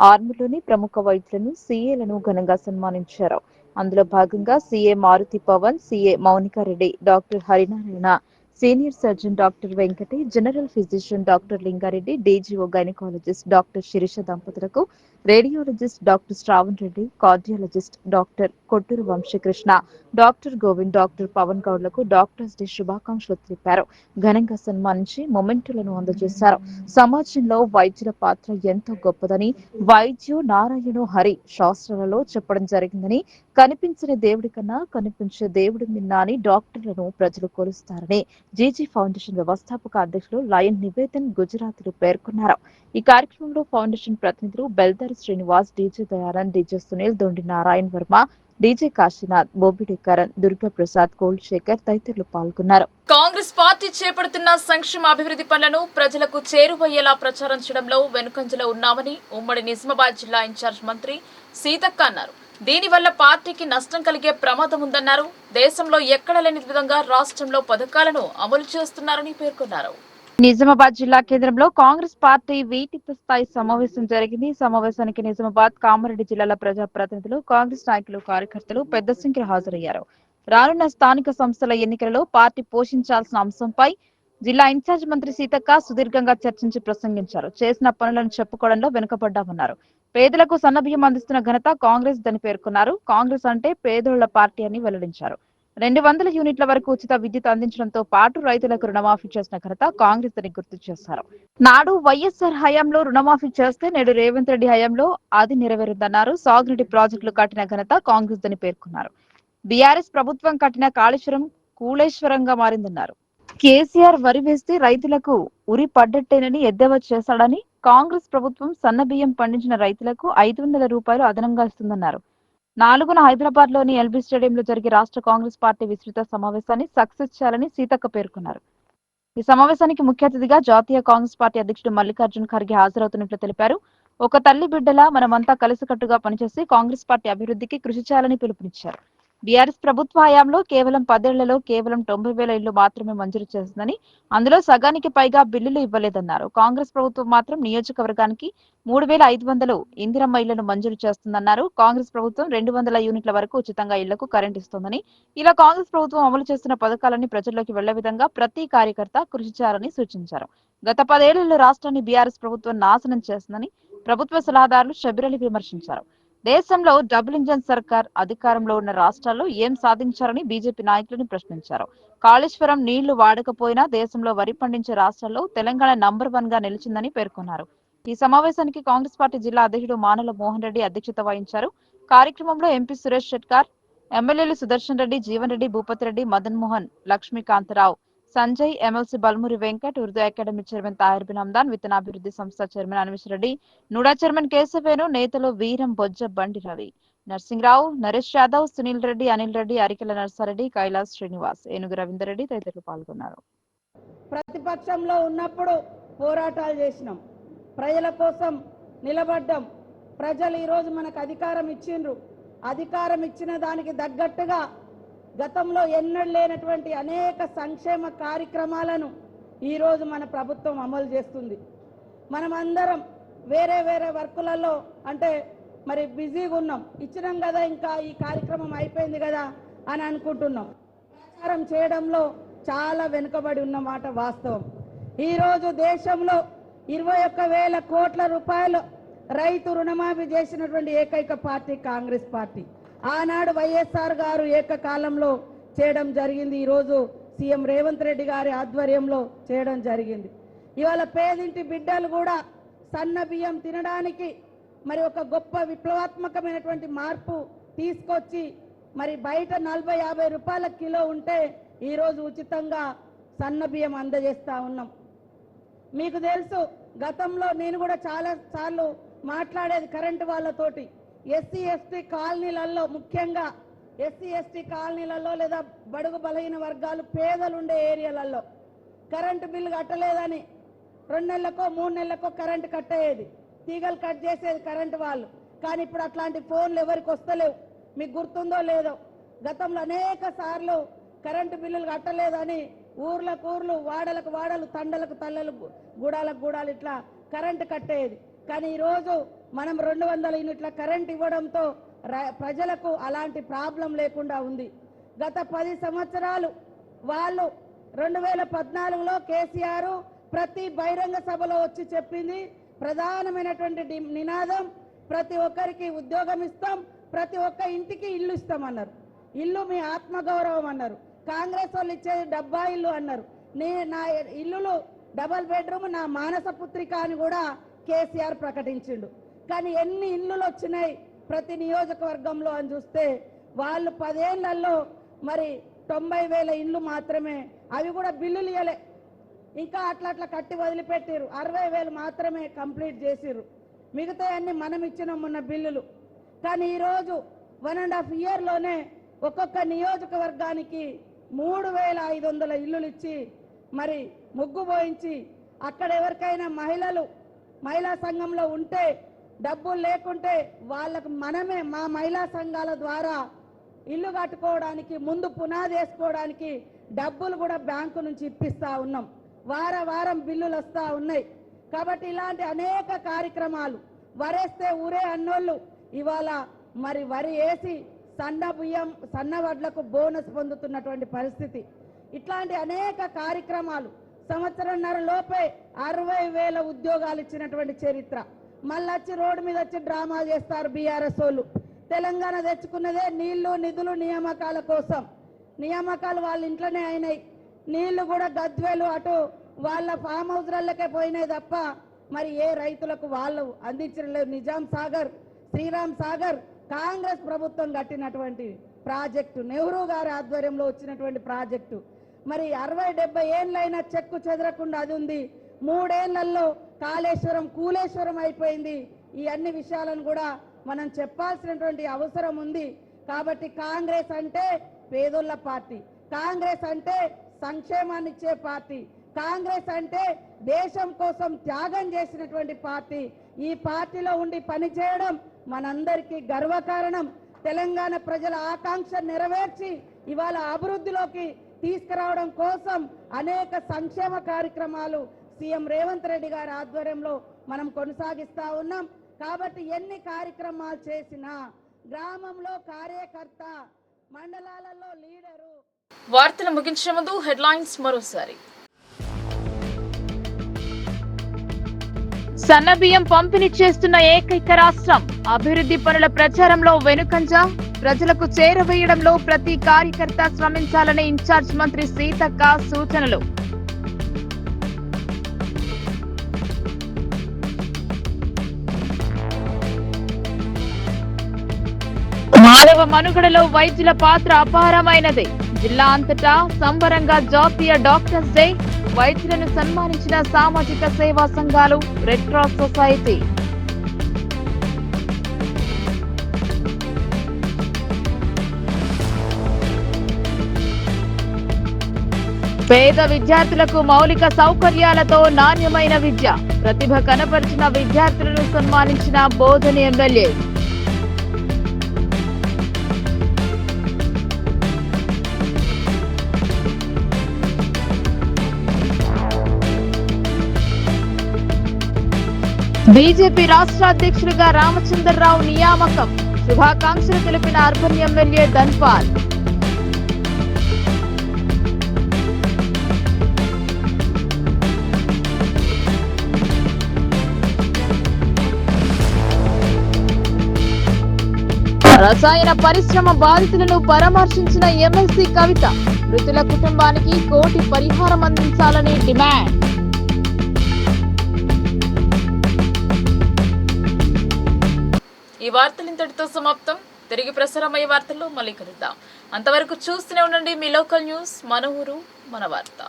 ఆర్మూర్లోని ప్రముఖ వైద్యులను, సీఏలను ఘనంగా సన్మానించారు. అందులో భాగంగా CA Maruti Pavan, CA Mounikareddy, doctor Harinarayana, senior surgeon doctor Venkati, general physician doctor Lingareddy, DGO gynaecologist doctor Sirisha దంపతులకు, radiologist doctor Shravan Reddy, cardiologist doctor Kotturu Vamshikrishna, doctor Govind, doctor Pavan గౌడ్లకు డాక్టర్స్ డే శుభాకాంక్షలు తెలిపారు. ఘనంగా సన్మానించి మొమెంటులను అందజేశారు. సమాజంలో వైద్యుల పాత్ర ఎంతో గొప్పదని, వైద్యు నారాయణో హరి శాస్త్రాలలో చెప్పడం జరిగిందని, కనిపించని దేవుడి కన్నా కనిపించే దేవుడి మిన్నా అని డాక్టర్లను ప్రజలు కొలుస్తారని జీజీ ఫౌండేషన్ వ్యవస్థాపక అధ్యక్షులు లయన్ నివేదన్ గుజరాతీలు పేర్కొన్నారు. ఈ కార్యక్రమంలో ఫౌండేషన్ ప్రతినిధులు Beldari Srinivas, DJ Dayanand, DJ Sunil, Dondi Narayana Varma, DJ Kashinath, Bobbidi Karan, Durga Prasad, కోల్డ్ శేఖర్ తదితరులు పాల్గొన్నారు. కాంగ్రెస్ పార్టీ చేపడుతున్న సంక్షేమ అభివృద్ధి పనులను ప్రజలకు చేరువయ్యేలా ప్రచారం చేయడంలో వెనుకంజలో ఉన్నామని ఉమ్మడి నిజామాబాద్ జిల్లా ఇన్ఛార్జ్ మంత్రి సీతక్క అన్నారు. దీనివల్ల పార్టీకి నష్టం కలిగే ప్రమాదం ఉందన్నారు. దేశంలో ఎక్కడ లేని విధంగా రాష్ట్రంలో పథకాలను అమలు చేస్తున్నారని పేర్కొన్నారు. నిజామాబాద్ జిల్లా కేంద్రంలో కాంగ్రెస్ పార్టీ వీటిత స్థాయి సమావేశం జరిగింది. సమావేశానికి నిజామాబాద్, కామారెడ్డి జిల్లాల ప్రజాప్రతినిధులు, కాంగ్రెస్ నాయకులు, కార్యకర్తలు పెద్ద సంఖ్యలో హాజరయ్యారు. రానున్న స్థానిక సంస్థల ఎన్నికలలో పార్టీ పోషించాల్సిన అంశంపై జిల్లా ఇన్ఛార్జ్ మంత్రి సీతక్క సుదీర్ఘంగా చర్చించి ప్రసంగించారు. చేసిన పనులను చెప్పుకోవడంలో వెనుకబడ్డామన్నారు. పేదలకు సన్నబియ్యం అందిస్తున్న ఘనత కాంగ్రెస్ దని పేర్కొన్నారు. కాంగ్రెస్ అంటే పేదోళ్ల పార్టీ అని వెల్లడించారు. 200 యూనిట్ల వరకు ఉచిత విద్యుత్ అందించడంతో పాటు రైతులకు రుణమాఫీ చేసిన ఘనత కాంగ్రెస్ అని గుర్తు చేశారు. నాడు వైఎస్ఆర్ హయాంలో రుణమాఫీ చేస్తే నేడు రేవంత్ రెడ్డి హయాంలో అది నెరవేరుందన్నారు. సాగునీటి ప్రాజెక్టులు కట్టిన ఘనత కాంగ్రెస్ అని పేర్కొన్నారు. బీఆర్ఎస్ ప్రభుత్వం కట్టిన కాళేశ్వరం కూలేశ్వరంగా మారిందన్నారు. కేసీఆర్ వరి వేస్తే రైతులకు ఉరి పడ్డట్టేనని ఎద్దేవా చేశాడని, కాంగ్రెస్ ప్రభుత్వం సన్నబియ్యం పండించిన రైతులకు 500 రూపాయలు అదనంగా ఇస్తుందన్నారు. 4న హైదరాబాద్ లోని ఎల్బీ స్టేడియంలో జరిగే రాష్ట్ర కాంగ్రెస్ పార్టీ విస్తృత సమావేశాన్ని సక్సెస్ చేయాలని సీతక్క పేర్కొన్నారు. ఈ సమావేశానికి ముఖ్య అతిథిగా జాతీయ కాంగ్రెస్ పార్టీ అధ్యక్షుడు మల్లికార్జున్ ఖర్గే హాజరవుతున్నట్లు తెలిపారు. ఒక తల్లి బిడ్డలా మనమంతా కలిసికట్టుగా పనిచేసి కాంగ్రెస్ పార్టీ అభివృద్ధికి కృషి చేయాలని పిలుపునిచ్చారు. బీఆర్ఎస్ ప్రభుత్వ హయాంలో కేవలం 10 ఏళ్లలో కేవలం 90,000 ఇళ్లు మాత్రమే మంజూరు చేసిందని, అందులో సగానికి పైగా బిల్లులు ఇవ్వలేదన్నారు. కాంగ్రెస్ ప్రభుత్వం మాత్రం నియోజకవర్గానికి 3,500 ఇందిరమ్మ ఇళ్లను మంజూరు చేస్తుందన్నారు. కాంగ్రెస్ ప్రభుత్వం 200 యూనిట్ల వరకు ఉచితంగా ఇళ్లకు కరెంట్ ఇస్తోందని, ఇలా కాంగ్రెస్ ప్రభుత్వం అమలు చేస్తున్న పథకాలన్నీ ప్రజల్లోకి వెళ్లే విధంగా ప్రతి కార్యకర్త కృషి చేయాలని సూచించారు. గత 10 ఏళ్లలో రాష్ట్రాన్ని బీఆర్ఎస్ ప్రభుత్వం నాశనం చేస్తుందని ప్రభుత్వ సలహాదారులు షబీర్ అలీ విమర్శించారు. దేశంలో డబుల్ ఇంజన్ సర్కార్ అధికారంలో ఉన్న రాష్ట్రాల్లో ఏం సాధించారని బీజేపీ నాయకులను ప్రశ్నించారు. కాళేశ్వరం నీళ్లు వాడకపోయినా దేశంలో వరి పండించే రాష్ట్రాల్లో తెలంగాణ నంబర్ 1 గా నిలిచిందని పేర్కొన్నారు. ఈ సమావేశానికి కాంగ్రెస్ పార్టీ జిల్లా అధ్యక్షుడు మానల మోహన్ రెడ్డి అధ్యక్షత వహించారు. కార్యక్రమంలో ఎంపీ సురేష్ షెట్కార్, ఎమ్మెల్యేలు Sudarshan Reddy, Jeevan Reddy, Bhupathi Reddy, Madan Mohan, Lakshmikantharao, Sanjay, MLC Balmuri Venkat, Urdu academy chairman Tahir bin Hamdan, విత్తనాభివృద్ధి సంస్థ చైర్మన్ అన్వేష్ రెడ్డి, నూడా చైర్మన్ కేశవేను, నేతలు వీరం, బొజ్జ, బండి రవి, నర్సింగ్రావు, నరేష్ యాదవ్, సునీల్ రెడ్డి, అనిల్ రెడ్డి, అరికెల నర్సారెడ్డి, కైలాస్ శ్రీనివాస్, ఏనుగు రవీందర్ రెడ్డి తదితరులు పాల్గొన్నారు. ప్రతిపక్షంలో ఉన్నప్పుడు పోరాటాలు చేసినాం, ప్రజల కోసం నిలబడ్డాం. ప్రజలు ఈరోజు మనకు అధికారం ఇచ్చిండ్రు. అధికారం ఇచ్చిన దానికి తగ్గట్టుగా గతంలో ఎన్నడూ లేనటువంటి అనేక సంక్షేమ కార్యక్రమాలను ఈరోజు మన ప్రభుత్వం అమలు చేస్తుంది. మనమందరం వేరే వేరే వర్కులలో అంటే మరి బిజీగా ఉన్నాం. ఇచ్చినాం కదా, ఇంకా ఈ కార్యక్రమం అయిపోయింది కదా అని అనుకుంటున్నాం. ప్రచారం చేయడంలో చాలా వెనుకబడి ఉన్నమాట వాస్తవం. ఈరోజు దేశంలో 21,000 కోట్ల రూపాయలు రైతు రుణమాఫీ చేసినటువంటి ఏకైక పార్టీ కాంగ్రెస్ పార్టీ. ఆనాడు వైఎస్ఆర్ గారు ఏకకాలంలో చేయడం జరిగింది. ఈరోజు సీఎం రేవంత్ రెడ్డి గారి ఆధ్వర్యంలో చేయడం జరిగింది. ఇవాళ పేదింటి బిడ్డలు కూడా సన్న బియ్యం తినడానికి మరి ఒక గొప్ప విప్లవాత్మకమైనటువంటి మార్పు తీసుకొచ్చి మరి బయట 40-50 రూపాయల కిలో ఉంటే ఈరోజు ఉచితంగా సన్న బియ్యం అందజేస్తా ఉన్నాం. మీకు తెలుసు, గతంలో నేను కూడా చాలా సార్లు మాట్లాడేది కరెంటు వాళ్ళతోటి. ఎస్సీ ఎస్టీ కాలనీలలో, ముఖ్యంగా ఎస్సీ ఎస్టీ కాలనీలలో లేదా బడుగు బలహీన వర్గాలు పేదలు ఉండే ఏరియాలలో కరెంటు బిల్లు కట్టలేదని 2 నెలలకో 3 నెలలకో కరెంటు కట్టేది. తీగలు కట్ చేసేది కరెంటు వాళ్ళు. కానీ ఇప్పుడు అట్లాంటి ఫోన్లు ఎవరికి వస్తలేవు. మీకు గుర్తుందో లేదో, గతంలో అనేక సార్లు కరెంటు బిల్లులు కట్టలేదని ఊర్లకు ఊర్లు, వాడలకు వాడలు, తండలకు తల్లలు, గూడాలకు గూడాలు ఇట్లా కరెంటు కట్టేది. కానీ ఈరోజు మనం 200 యూనిట్ల కరెంట్ ఇవ్వడంతో ప్రజలకు అలాంటి ప్రాబ్లం లేకుండా ఉంది. గత 10 సంవత్సరాలు వాళ్ళు 2014లో కేసీఆర్ ప్రతి బహిరంగ సభలో వచ్చి చెప్పింది ప్రధానమైనటువంటి నినాదం, ప్రతి ఒక్కరికి ఉద్యోగం ఇస్తాం, ప్రతి ఒక్క ఇంటికి ఇల్లు ఇస్తామన్నారు. ఇల్లు మీ ఆత్మగౌరవం అన్నారు. కాంగ్రెస్ వాళ్ళు ఇచ్చేది డబ్బా ఇల్లు అన్నారు. నా ఇల్లులు డబల్ బెడ్రూమ్ నా మానస పుత్రిక అని కూడా కేసీఆర్ ప్రకటించిండు. కానీ ఎన్ని ఇల్లులు వచ్చినాయి ప్రతి నియోజకవర్గంలో అని చూస్తే వాళ్ళు 10 ఏళ్లలో మరి 90,000 ఇండ్లు మాత్రమే, అవి కూడా బిల్లులు ఇవ్వలే, ఇంకా అట్లా కట్టి వదిలిపెట్టారు. 60,000 మాత్రమే కంప్లీట్ చేసిర్రు. మిగతా అన్ని మనం ఇచ్చిన మొన్న బిల్లులు. కానీ ఈరోజు 1.5 ఇయర్లోనే ఒక్కొక్క నియోజకవర్గానికి 3,500 ఇల్లులు ఇచ్చి మరి ముగ్గు పోయించి, అక్కడ ఎవరికైనా మహిళా సంఘంలో ఉంటే డబ్బులు లేకుంటే వాళ్ళకు మనమే మా మహిళా సంఘాల ద్వారా ఇల్లు కట్టుకోవడానికి, ముందు పునాది వేసుకోవడానికి డబ్బులు కూడా బ్యాంకు నుంచి ఇప్పిస్తా ఉన్నాం. వారం బిల్లులు వస్తూ ఉన్నాయి. కాబట్టి ఇలాంటి అనేక కార్యక్రమాలు, వరేస్తే ఊరే అన్నోళ్ళు ఇవాళ మరి వరి వేసి సన్న వడ్లకు బోనస్ పొందుతున్నటువంటి పరిస్థితి. ఇట్లాంటి అనేక కార్యక్రమాలు, సంవత్సరంన్నర లోపే 60,000 ఉద్యోగాలు ఇచ్చినటువంటి చరిత్ర. మళ్ళీ వచ్చి రోడ్డు మీద వచ్చి డ్రామాలు చేస్తారు బీఆర్ఎస్ వాళ్ళు. తెలంగాణ తెచ్చుకున్నదే నీళ్లు, నిధులు, నియామకాల కోసం. నియామకాలు వాళ్ళ ఇంట్లోనే అయినాయి. నీళ్లు కూడా గద్వేలు అటు వాళ్ళ ఫామ్ హౌస్లకే పోయినాయి తప్ప మరి ఏ రైతులకు వాళ్ళు అందించలేదు. నిజాం సాగర్, శ్రీరామ్ సాగర్ కాంగ్రెస్ ప్రభుత్వం కట్టినటువంటి ప్రాజెక్టు, నెహ్రూ గారి ఆధ్వర్యంలో వచ్చినటువంటి ప్రాజెక్టు. మరి 60-70 ఏళ్ళైనా చెక్కు చెదరకుండా అది ఉంది. 3 ఏళ్లలో కాళేశ్వరం కూలేశ్వరం అయిపోయింది. ఈ అన్ని విషయాలను కూడా మనం చెప్పాల్సినటువంటి అవసరం ఉంది. కాబట్టి కాంగ్రెస్ అంటే పేదోళ్ళ పార్టీ, కాంగ్రెస్ అంటే సంక్షేమాన్ని ఇచ్చే పార్టీ, కాంగ్రెస్ అంటే దేశం కోసం త్యాగం చేసినటువంటి పార్టీ. ఈ పార్టీలో ఉండి పనిచేయడం మనందరికీ గర్వకారణం. తెలంగాణ ప్రజల ఆకాంక్ష నెరవేర్చి ఇవాళ అభివృద్ధిలోకి తీసుకురావడం కోసం అనేక సంక్షేమ కార్యక్రమాలు సీఎం రేవంత్ రెడ్డి గారి ఆధ్వర్యంలో మనం కొనసాగిస్తా ఉన్నాం. కాబట్టి ఎన్ని కార్యక్రమాలు చేసినా గ్రామంలో కార్యకర్త, మండలాలలో లీడరు. వార్తలు ముగించే ముందు హెడ్లైన్స్ మరోసారి. సన్నబియ్యం పంపిణీ చేస్తున్న ఏకైక రాష్ట్రం, అభివృద్ధి పనుల ప్రచారంలో వెనుకంజ, ప్రజలకు చేరవేయడంలో ప్రతి కార్యకర్త శ్రమించాలని ఇన్ఛార్జ్ మంత్రి సీతక్క సూచనలు. మానవ మనుగడలో వైద్యుల పాత్ర అపారమైనది. జిల్లా అంతటా సంబరంగా జాతీయ డాక్టర్స్ డే. వైద్యులను సన్మానించిన సామాజిక సేవా సంఘాలు, రెడ్ క్రాస్ సొసైటీ. పేద విద్యార్థులకు మౌలిక సౌకర్యాలతో నాణ్యమైన విద్య. ప్రతిభ కనపరిచిన విద్యార్థులను సన్మానించిన బోధని ఎమ్మెల్యే. బీజేపీ రాష్ట్ర అధ్యక్షుడిగా రామచంద్రరావు నియామకం. శుభాకాంక్షలు తెలిపిన అర్బన్ ఎమ్మెల్యే ధన్పాల్. రసాయన పరిశ్రమ బాధితులను పరామర్శించిన ఎమ్మెల్సీ కవిత. మృతుల కుటుంబానికి 1 కోటి పరిహారం అందించాలని డిమాండ్. ఈ వార్తలు ఇంతటితో సమాప్తం. తిరిగి ప్రసారమయ్యే వార్తల్లో మళ్ళీ కలుద్దాం. అంతవరకు చూస్తూనే ఉండండి మీ లోకల్ న్యూస్, మన ఊరు మన వార్త.